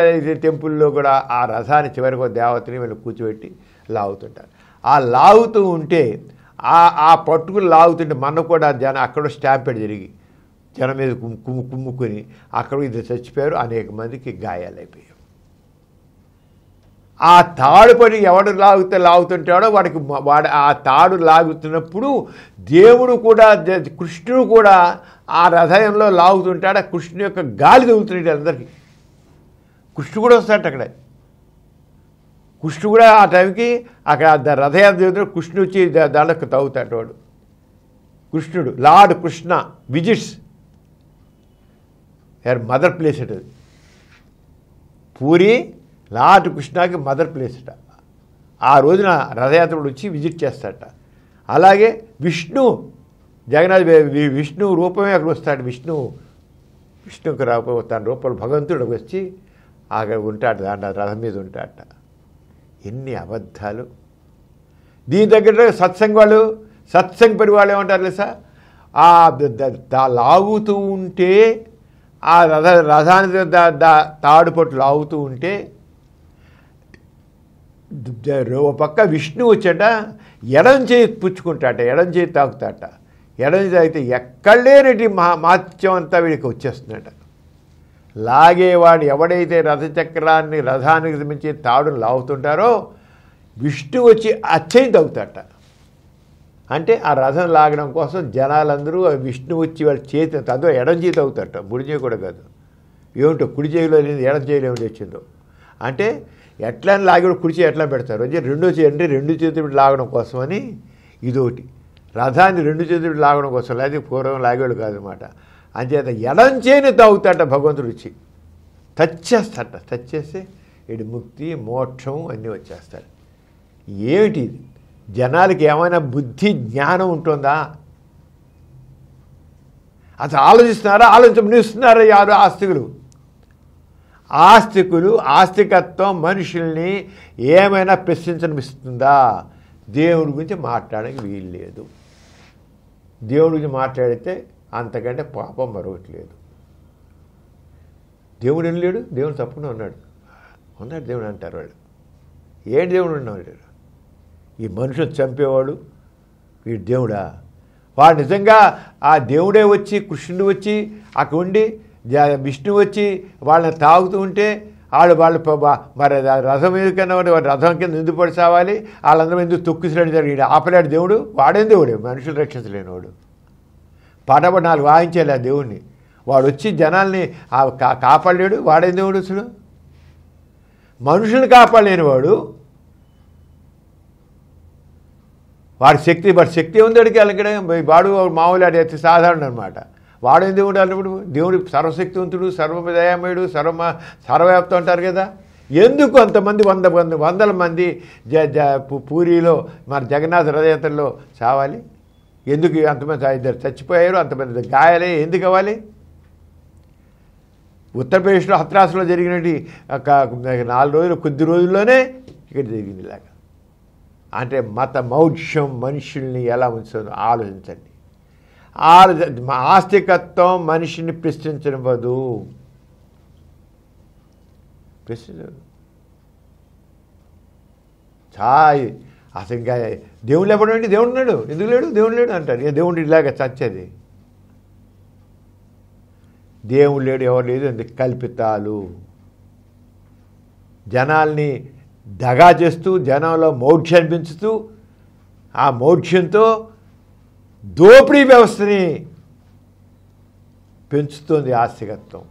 A: టెంపుల్లో కూడా ఆ రథాన్ని చివరికి ఒక దేవతని వీళ్ళు కూర్చోబెట్టి లాగుతుంటారు. ఆ లాగుతూ ఉంటే ఆ పట్టుకుని లాగుతుంటే మన కూడా జనం అక్కడ స్టాంపెడ్ జరిగి జనం మీద కుమ్ముకుని అక్కడ ఇద్దరు చచ్చిపోయారు, అనేక మందికి గాయాలైపోయారు. ఆ తాడు పడి ఎవడు లాగుతుంటాడో వాడు ఆ తాడు లాగుతున్నప్పుడు దేవుడు కూడా కృష్ణుడు కూడా ఆ రథంలో లాగుతుంటాడు. ఆ కృష్ణుని యొక్క గాలి తగులుతున్నాడు అందరికీ. కృష్ణుడు కూడా వస్తాడు అక్కడ. కృష్ణుడు కూడా ఆ టైంకి అక్కడ రథయాత్ర జరుగుతున్న కృష్ణుడు వచ్చి దాంట్లో తవ్వుతాడు. వాడు కృష్ణుడు lord Krishna visits mother place అట. పూరి లార్డ్ కృష్ణకి మదర్ ప్లేస్ అట. ఆ రోజున రథయాత్రుడు వచ్చి విజిట్ చేస్తాడట. అలాగే విష్ణు జగన్నాథ్ విష్ణు రూపమే అక్కడ వస్తాడు. విష్ణుకి తన రూపంలో భగవంతుడు వచ్చి అక్కడ ఉంటాడు, దాంట్లో రథం మీద ఉంటాడట. ఎన్ని అబద్ధాలు! దీని దగ్గర సత్సంగ్ పరివాళ్ళు ఏమంటారు తెలుసా? లాగుతూ ఉంటే ఆ రథానికి తాడుపట్టు లాగుతూ ఉంటే ఓ పక్క విష్ణు వచ్చాట, ఎడం చేయి పుచ్చుకుంటాట, ఎడం చేయి తాకుతాట. ఎడం చేయి తాగితే ఎక్కడలేనటి మాత్యం అంతా వీడికి వచ్చేస్తుందట. లాగేవాడు ఎవడైతే రథానికి మించి తాడును లాగుతుంటారో విష్ణు వచ్చి అచ్చని తగ్గుతాట. అంటే ఆ రథం లాగడం కోసం జనాలందరూ విష్ణు వచ్చి వాళ్ళ చేతి అందులో ఎడం చేతి అవుతారట, ముడి చేయి కూడా కాదు. ఏమిటో కుడి చేయిలో లేదు, ఎడం చేయిలో ఏమిటి వచ్చిందో. అంటే ఎట్లా లాగి కుడి చేయి ఎట్లా పెడతారు అంటే రెండో చేయి అంటే రెండు చేతులు లాగడం కోసమని ఇదొకటి. రథాన్ని రెండు చేతులు లాగడం కోసం, లేదా పూర్వం లాగేవాడు కాదనమాట. అంచేత ఎడం చేయని తాగుతాట భగవంతుడు వచ్చి టచ్ చేస్తే ఇటు ముక్తి మోక్షం అన్నీ వచ్చేస్తాడు. ఏమిటి ఇది? జనాలకి ఏమైనా బుద్ధి జ్ఞానం ఉంటుందా? అసలు ఆలోచిస్తున్నారా యారు ఆస్తికత్వం మనుషుల్ని ఏమైనా ప్రశ్నించనిపిస్తుందా? దేవుడి గురించి మాట్లాడడానికి వీలు లేదు. దేవుడి గురించి మాట్లాడితే అంతకంటే పాపం మరొకటి లేదు. దేవుడు ఏం లేడు, దేవుడు తప్పకుండా ఉన్నాడు దేవుడు అంటారు వాళ్ళు. ఏంటి దేవుడు ఉన్నాడు? ఈ మనుషులు చంపేవాడు వీడు దేవుడా? వాడు నిజంగా ఆ దేవుడే వచ్చి కృష్ణుడు వచ్చి అక్కడ ఉండి విష్ణు వచ్చి వాళ్ళని తాగుతూ ఉంటే వాళ్ళు మరి రథం ఎందుకన్నా వాడు రథం కింద ఎందుకు పడి సావాలి, వాళ్ళందరూ ఎందుకు తొక్కిసినట్టు జరిగింది. ఆపలేడు దేవుడు, వాడేం దేవుడే, మనుషులు రక్షించలేనివాడు. పడబడి 4 వాయించాలి ఆ దేవుడిని. వాడు వచ్చి జనాల్ని కాపాడలేడు, వాడేం దేవుడు అసలు? మనుషుల్ని కాపాడలేనివాడు. వాడి శక్తి ఉంది అడిగి అలాగే వాడు మామూలు అడిగితే సాధారణ అనమాట. వాడేం దేవుడు అన్నప్పుడు దేవుడు సర్వశక్తివంతుడు, సర్వదయామయుడు, సర్వవ్యాప్తం అంటారు కదా. ఎందుకు అంతమంది వందల మంది పూరిలో మన జగన్నాథ రథయాత్రలో చావాలి? ఎందుకు అంతమంది 2 చచ్చిపోయారు, అంతమంది గాయాలే ఎందుకు అవ్వాలి? ఉత్తరప్రదేశ్లో హత్రాస్లో జరిగినట్టు 4 రోజులు కొద్ది రోజుల్లోనే ఇక్కడ జరిగింది ఇలాగా. అంటే మత మౌఢ్యం మనుషుల్ని ఎలా ఉంచుతుందో ఆలోచించండి. ఆస్తికత్వం మనిషిని ప్రశ్నించనివ్వదు. అసలు ఇంకా దేవుడు ఎవడండి? దేవుడు ఉన్నాడు, ఎందుకు లేడు? దేవుడు లేడు అంటారు. దేవుడు ఇలాగ చచ్చేది. దేవుడు లేడు, ఎవరు లేదు, అందుకు కల్పితాలు. జనాల్ని దగా చేస్తూ జనంలో మౌఢ్యాన్ని పెంచుతూ ఆ మౌఢ్యంతో దోపిడీ వ్యవస్థని పెంచుతోంది. ఆస్తికత్వం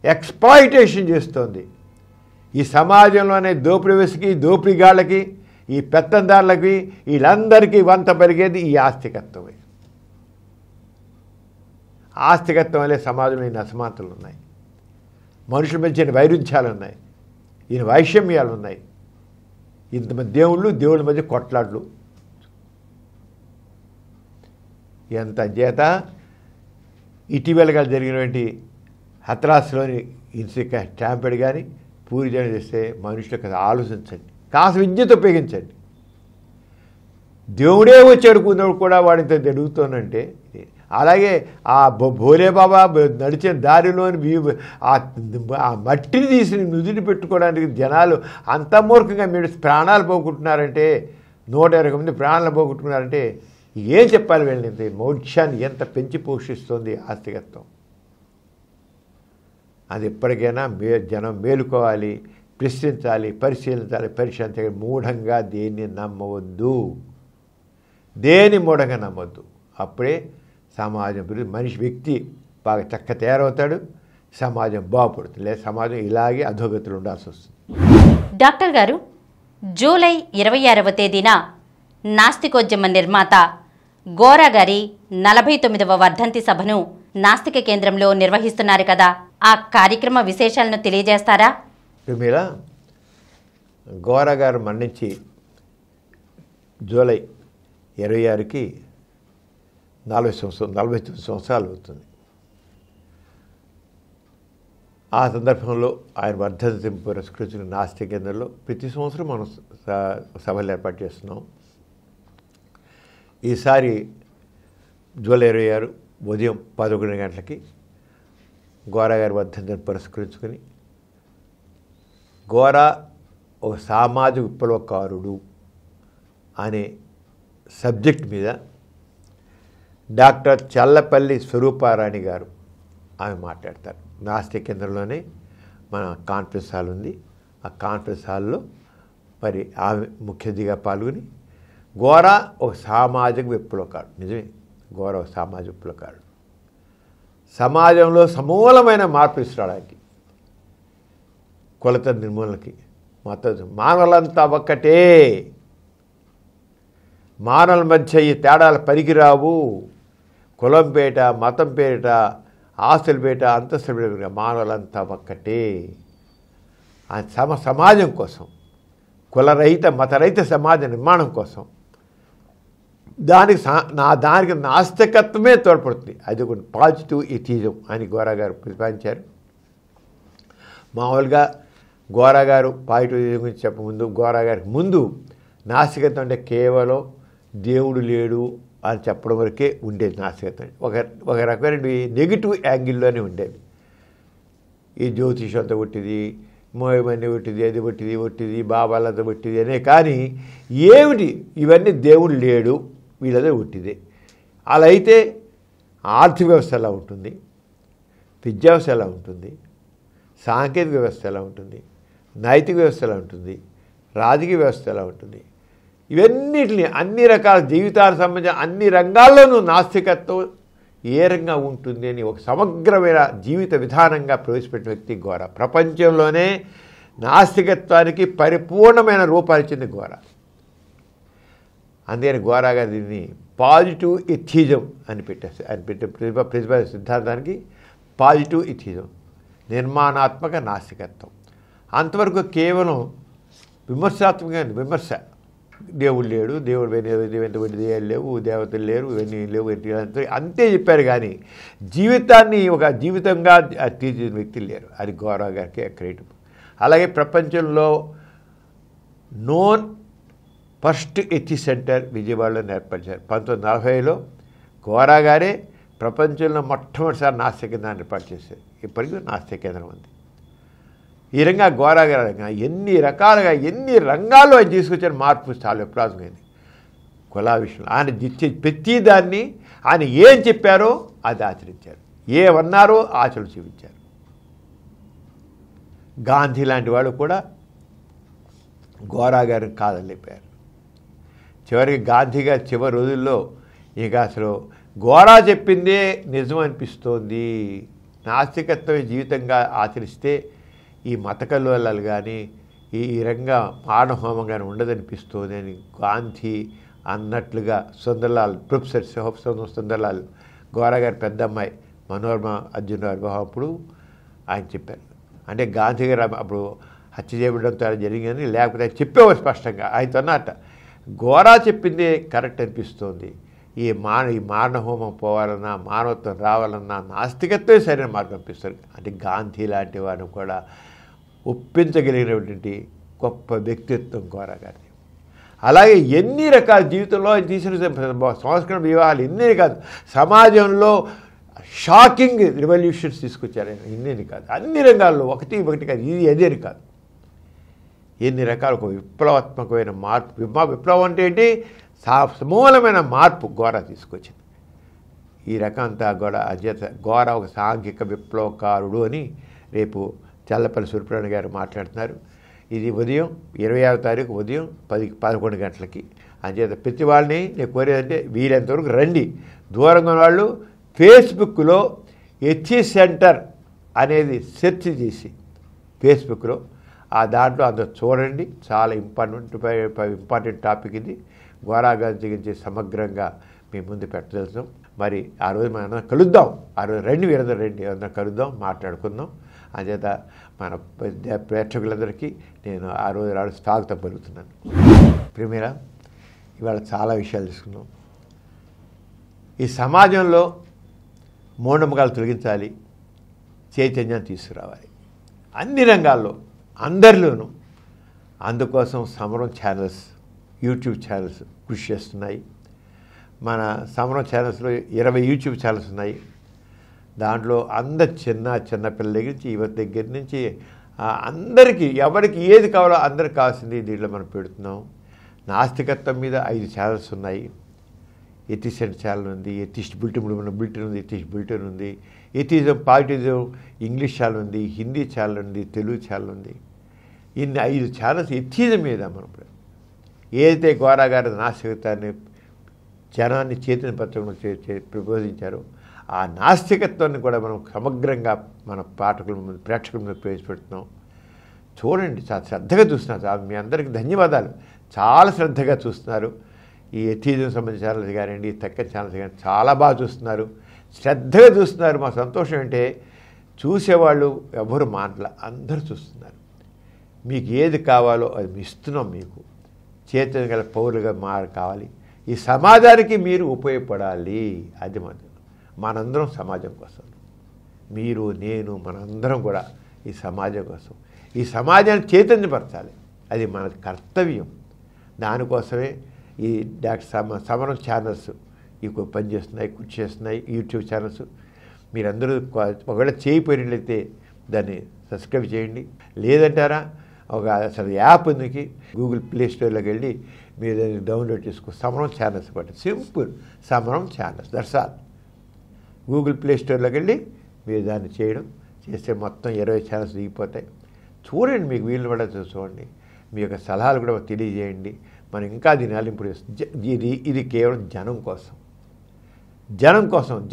A: ఎక్స్‌ప్లాయిటేషన్ చేస్తోంది. ఈ సమాజంలోనే దోపిడీ వ్యవస్థకి, దోపిడీగాళ్ళకి, ఈ పెత్తందారులకి, వీళ్ళందరికీ వంత పెరిగేది ఈ ఆస్తికత్వమే. ఆస్తికత్వం వల్లే సమాజంలో ఇన్ని అసమానతలు ఉన్నాయి, మనుషుల మధ్య వైరుధ్యాలు ఉన్నాయి, ఈయన వైషమ్యాలు ఉన్నాయి, ఇంతమంది దేవుళ్ళ మధ్య కొట్లాట్లు. ఎంత చేత ఇటీవలగా జరిగినటువంటి హత్రాస్లోని స్టాంపెడ్ కానీ పూరి జగన్ చేస్తే మనుషులకు ఆలోచించండి, కాస్త విద్యతో ఉపయోగించండి. దేవుడే వచ్చి అడుగుతున్నప్పుడు కూడా వాడు ఇంత జరుగుతోనంటే అలాగే ఆ భోలేబాబా నడిచిన దారిలోని ఆ మట్టిని తీసి నుదుటి పెట్టుకోవడానికి జనాలు అంత మూర్ఖంగా మీరు ప్రాణాలు పోగొట్టుకున్నారంటే 120 మంది ప్రాణాలు పోగొట్టుకున్నారంటే ఏం చెప్పాలి వెళ్ళింది మోక్షాన్ని ఎంత పెంచి పోషిస్తుంది ఆస్తికత్వం. అది ఎప్పటికైనా జనం మేలుకోవాలి, ప్రశ్నించాలి, పరిశీలించాలి. పరిశీలించాలి. మూఢంగా దేన్ని నమ్మవద్దు, దేని మూఢంగా నమ్మవద్దు. అప్పుడే సమాజం మనిషి వ్యక్తి బాగా చక్క తయారవుతాడు, సమాజం బాగుపడుతుంది. లేదా సమాజం ఇలాగే అధోగతులు ఉండాల్సి వస్తుంది.
B: డాక్టర్ గారు, జూలై 26వ తేదీన నాస్తికోద్యమ నిర్మాత గోరా గారి 49వ వర్ధంతి సభను నాస్తిక కేంద్రంలో నిర్వహిస్తున్నారు కదా, ఆ కార్యక్రమ విశేషాలను తెలియజేస్తారా?
A: మీరా గోరా గారు మరణించి జూలై 26కి 49 సంవత్సరాలు అవుతుంది. ఆ సందర్భంలో ఆయన వర్ధంతి పురస్కరించిన నాస్తిక కేంద్రంలో ప్రతి సంవత్సరం మనం సభలు ఏర్పాటు చేస్తున్నాం. ఈసారి జూలై 26 ఉదయం 11 గంటలకి గోరా గారి వర్ధంతిని పురస్కరించుకొని గోరా ఒక సామాజిక విప్లవకారుడు అనే సబ్జెక్ట్ మీద డాక్టర్ చల్లపల్లి స్వరూపారాణి గారు ఆమె మాట్లాడతారు. నాస్తిక కేంద్రంలోనే మన కాన్ఫరెన్స్ హాల్ ఉంది. ఆ కాన్ఫరెన్స్ హాల్లో మరి ఆమె ముఖ్య అతిథిగా పాల్గొని గోరా ఒక సామాజిక విప్లవకారుడు, నిజమే గోరా ఒక సామాజిక విప్లవకారుడు, సమాజంలో సమూలమైన మార్పు తీసుకురావడానికి, కొలత నిర్మూలనకి, మానవులంతా ఒక్కటే, మానవుల మధ్య ఈ తేడాలు పనికిరావు, కులం పేట, మతం పేరిట, ఆస్తుల పేట, అంతస్తుల పేట, మానవులంతా ఒక్కటే, సమాజం కోసం, కులరహిత మతరహిత సమాజ నిర్మాణం కోసం దానికి నాస్తికత్వమే తోడ్పడుతుంది. అది ఒక పాజిటివ్ ఎథిజం అని గోరా గారు ప్రతిపాదించారు. మామూలుగా గోరా గారు పాజిటివ్ ఎథిజం గురించి చెప్పముందు గోరా గారికి ముందు నాస్తికత్వం అంటే కేవలం దేవుడు లేడు అని చెప్పడం వరకే ఉండేది. నాస్తికత్వం ఒక రకమైన నెగిటివ్ యాంగిల్లోనే ఉండేది. ఈ జ్యోతిషం అంతా పుట్టింది, మోయమని పుట్టింది, అది పుట్టింది, బాబాలంతా పుట్టింది అనే. కానీ ఏమిటి ఇవన్నీ దేవుడు లేడు, వీళ్ళదే పుట్టింది. అలా అయితే ఆర్థిక వ్యవస్థ ఎలా ఉంటుంది, విద్యా వ్యవస్థ ఎలా ఉంటుంది, సాంకేతిక వ్యవస్థ ఎలా ఉంటుంది, నైతిక వ్యవస్థ ఎలా ఉంటుంది, రాజకీయ వ్యవస్థ ఎలా ఉంటుంది, ఇవన్నిటిని అన్ని రకాల జీవితానికి సంబంధించిన అన్ని రంగాల్లోనూ నాస్తికత్వం ఏ రంగా ఉంటుంది అని ఒక సమగ్రమైన జీవిత విధానంగా ప్రవేశపెట్టిన వ్యక్తి గోరా. ప్రపంచంలోనే నాస్తికత్వానికి పరిపూర్ణమైన రూపాలిచ్చింది గోరా. అందుకని గోరా గారు దీన్ని పాజిటివ్ ఎథిజం అని పెట్టేస్తారు. ఆయన ప్రతిపాదిత సిద్ధాంతానికి పాజిటివ్ ఎథిజం, నిర్మాణాత్మక నాస్తికత్వం. అంతవరకు కేవలం విమర్శాత్మకమైన విమర్శ, దేవుడు లేడు, దేవుడు దేవాలు లేవు, దేవతలు లేరు, ఇవన్నీ లేవు, అంతే చెప్పారు. కానీ జీవితాన్ని ఒక జీవితంగా తీర్చిన వ్యక్తులు లేరు. అది గోరా గారికి క్రెడిట్. అలాగే ప్రపంచంలో నోన్ ఫస్ట్ ఎథి సెంటర్ విజయవాడలో ఏర్పరిచారు. 1940లో గోరా గారే ప్రపంచంలో మొట్టమొదటిసారి నాస్తిక కేంద్రాన్ని ఏర్పాటు చేశారు. ఇప్పటికీ నాస్తిక కేంద్రం ఉంది. ఈ రంగా గోరా గారు ఎన్ని రకాలుగా ఎన్ని రంగాల్లో ఆయన తీసుకొచ్చిన మార్పు చాలా విప్లవాత్మకమైంది. కులా విషయంలో ఆయన ప్రతి దాన్ని ఆయన ఏం చెప్పారో అది ఆచరించారు, ఏమన్నారో ఆచరణ చూపించారు. గాంధీ లాంటి వాడు కూడా గోరా గారిని కాదలేపారు. చివరికి గాంధీ గారి చివరి రోజుల్లో ఇక అసలు గోరా చెప్పిందే నిజం అనిపిస్తోంది, నాస్తికత్వమే జీవితంగా ఆచరిస్తే ఈ మత కల్లోలాలు కానీ ఈ రంగా మానవహోమం కానీ ఉండదనిపిస్తుంది అని గాంధీ అన్నట్లుగా సుందర్లాల్ ప్రొఫెసర్ సుందర్లాల్ గోరా గారి పెద్ద అమ్మాయి మనోరమ అర్జున్ వివాహం అప్పుడు ఆయన చెప్పారు. అంటే గాంధీ గారు అప్పుడు హత్య చేయడంతో జరిగిందని లేకపోతే ఆయన చెప్పేవారు స్పష్టంగా. ఆయనతో అన్నట్ట గోరా చెప్పిందే కరెక్ట్ అనిపిస్తోంది, ఈ మానవహోమం పోవాలన్నా మానవత్వం రావాలన్నా నాస్తికత్వమే సరైన మార్గం అనిపిస్తారు. అంటే గాంధీ లాంటి వారిని కూడా ఒప్పించగలిగినటువంటి గొప్ప వ్యక్తిత్వం గోరా గారిది. అలాగే ఎన్ని రకాల జీవితంలో తీసిన సంస్కరణ వివాహాలు ఎన్ని కాదు, సమాజంలో షాకింగ్ రివల్యూషన్స్ తీసుకొచ్చారు ఆయన. ఇన్నేని కాదు, అన్ని రంగాల్లో ఒకటి కాదు, ఇది అదేని కాదు, ఎన్ని రకాల ఒక విప్లవాత్మకమైన మార్పు. విప్లవం అంటే ఏంటి? సమూలమైన మార్పు గోరా తీసుకొచ్చింది. ఈ రకం అంతా కూడా అజేత గోరా ఒక సాంఘిక విప్లవకారుడు అని రేపు చల్లపల్లి సూర్యనారాయణ గారు మాట్లాడుతున్నారు. ఇది ఉదయం 26వ తారీఖు ఉదయం 11 గంటలకి. అంచేత ప్రతి వాళ్ళని నేను కోరేదంటే వీరంతవరకు రండి. దూరంగా వాళ్ళు ఫేస్బుక్లో హెచ్ఈ సెంటర్ అనేది సెర్చ్ చేసి ఫేస్బుక్లో దాంట్లో అందరూ చూడండి. చాలా ఇంపార్టెంట్ టాపిక్ ఇది. గోరా గాంధీ గురించి సమగ్రంగా మీ ముందు పెట్టదలుచున్నాం. మరి ఆ రోజు మనం కలుద్దాం. ఆ రోజు రండి, వీరందరూ రండి, అందరం కలుద్దాం, మాట్లాడుకుందాం. అంచేత మన ప్రేక్షకులందరికీ నేను ఆ రోజు స్వాగతం పలుకుతున్నాను. ప్రియమేరా, ఇవాళ చాలా విషయాలు తీసుకున్నాం. ఈ సమాజంలో మూఢనమ్మకాలు తొలగించాలి, చైతన్యాన్ని తీసుకురావాలి అన్ని రంగాల్లో, అందరిలోనూ. అందుకోసం సమరం ఛానల్స్, యూట్యూబ్ ఛానల్స్ కృషి చేస్తున్నాయి. మన సమరం ఛానల్స్లో 20 యూట్యూబ్ ఛానల్స్ ఉన్నాయి. దాంట్లో అందరు చిన్న పిల్లల దగ్గర నుంచి యువత దగ్గర నుంచి అందరికీ ఎవరికి ఏది కావాలో అందరికి కావాల్సింది దీంట్లో మనం పెడుతున్నాం. నాస్తికత్వం మీద 5 ఛానల్స్ ఉన్నాయి. ఎథిస్ట్ ఛానల్ ఉంది, ఎథిస్ట్ బులెటిన్ ఉంది, ఎథిస్ట్ బులెటిన్ ఉంది, ఎథిజం పాజిటిజం ఇంగ్లీష్ ఛానల్ ఉంది, హిందీ ఛానల్ ఉంది, తెలుగు ఛానల్ ఉంది. ఇన్ని 5 ఛానల్స్ ఎథిజం మీద మనం ఏదైతే గోరా గారి నాస్తికత్వాన్ని జనాన్ని చైతన్యపరచడం ప్రబోధించారో ఆ నాస్తికత్వాన్ని కూడా మనం సమగ్రంగా మన ప్రేక్షకుల మీద ప్రవేశపెడుతున్నాం. చూడండి, చాలా శ్రద్ధగా చూస్తున్నారు. మీ అందరికీ ధన్యవాదాలు. చాలా శ్రద్ధగా చూస్తున్నారు. ఈ ఎథిజం సంబంధించిన ఛానల్స్ కానివ్వండి, తక్కువ ఛానల్స్ కానీ చాలా బాగా చూస్తున్నారు, శ్రద్ధగా చూస్తున్నారు. మా సంతోషం అంటే చూసేవాళ్ళు ఎవరు మాటల అందరూ చూస్తున్నారు. మీకు ఏది కావాలో అది మీ ఇస్తున్నాం. మీకు చైతన్య గల పౌరులుగా కావాలి. ఈ సమాజానికి మీరు ఉపయోగపడాలి. అది మనందరం సమాజం కోసం, మీరు నేను మనందరం కూడా ఈ సమాజం కోసం, ఈ సమాజాన్ని చైతన్యపరచాలి. అది మన కర్తవ్యం. దానికోసమే ఈ డాక్టర్ సమరం ఛానల్స్ ఇవి పనిచేస్తున్నాయి, కృషి చేస్తున్నాయి. యూట్యూబ్ ఛానల్స్ మీరందరూ ఒకవేళ చేయకపోయినట్లయితే దాన్ని సబ్స్క్రైబ్ చేయండి. లేదంటారా, అసలు యాప్ ఉంది, గూగుల్ ప్లే స్టోర్లోకి వెళ్ళి మీరు దాన్ని డౌన్లోడ్ చేసుకో. సమరం ఛానల్స్ బట్టి సింపుల్, సమరం channels, that's all. Google play స్టోర్లోకి వెళ్ళి మీరు దాన్ని చేస్తే మొత్తం 20 ఛానల్స్ దిగిపోతాయి. చూడండి, మీకు వీళ్ళు కూడా చూసుకోండి. మీ యొక్క సలహాలు కూడా తెలియజేయండి. మనం ఇంకా దీన్ని అలింపుడు ఇది కేవలం జనం కోసం,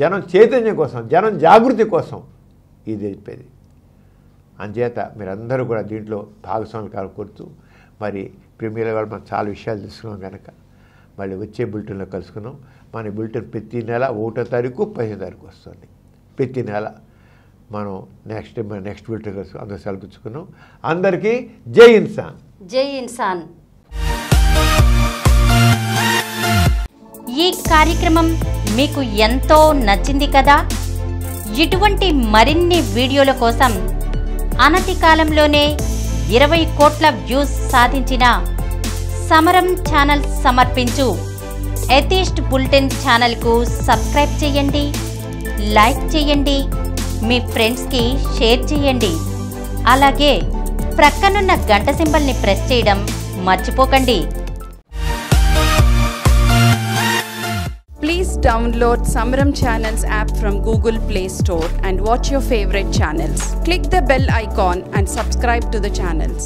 A: జనం చైతన్యం కోసం, జనం జాగృతి కోసం ఇది చెప్పేది. అంచేత మీరందరూ కూడా దీంట్లో భాగస్వాములు కోరుతూ, మరి ప్రీమియర్ వాళ్ళు మనం చాలా విషయాలు తెలుసుకున్నాం కనుక మళ్ళీ వచ్చే బులెటిన్లో కలుసుకున్నాం. మన బులెటిన్ ప్రతి నెల 1వ తారీఖు 15వ తారీఖు వస్తుంది. ప్రతి నెల మనం నెక్స్ట్ బులెటిన్ కలుసుకున్నాం. అందరూ సెలవుచ్చుకున్నాం. అందరికీ జై ఇన్సాన్.
B: జై ఇన్సాన్. ఈ కార్యక్రమం మీకు ఎంతో నచ్చింది కదా. ఇటువంటి మరిన్ని వీడియోల కోసం అనతి కాలంలోనే 20 కోట్ల వ్యూస్ సాధించిన సమరం ఛానల్ సమర్పించు ఎథిస్ట్ బులెటిన్ ఛానల్కు సబ్స్క్రైబ్ చేయండి, లైక్ చేయండి, మీ ఫ్రెండ్స్కి షేర్ చేయండి. అలాగే ప్రక్కనున్న గంట సింబల్ని ప్రెస్ చేయడం మర్చిపోకండి.
D: Please download Samaram Channels app from Google Play Store and watch your favorite channels. Click the bell icon and subscribe to the channels.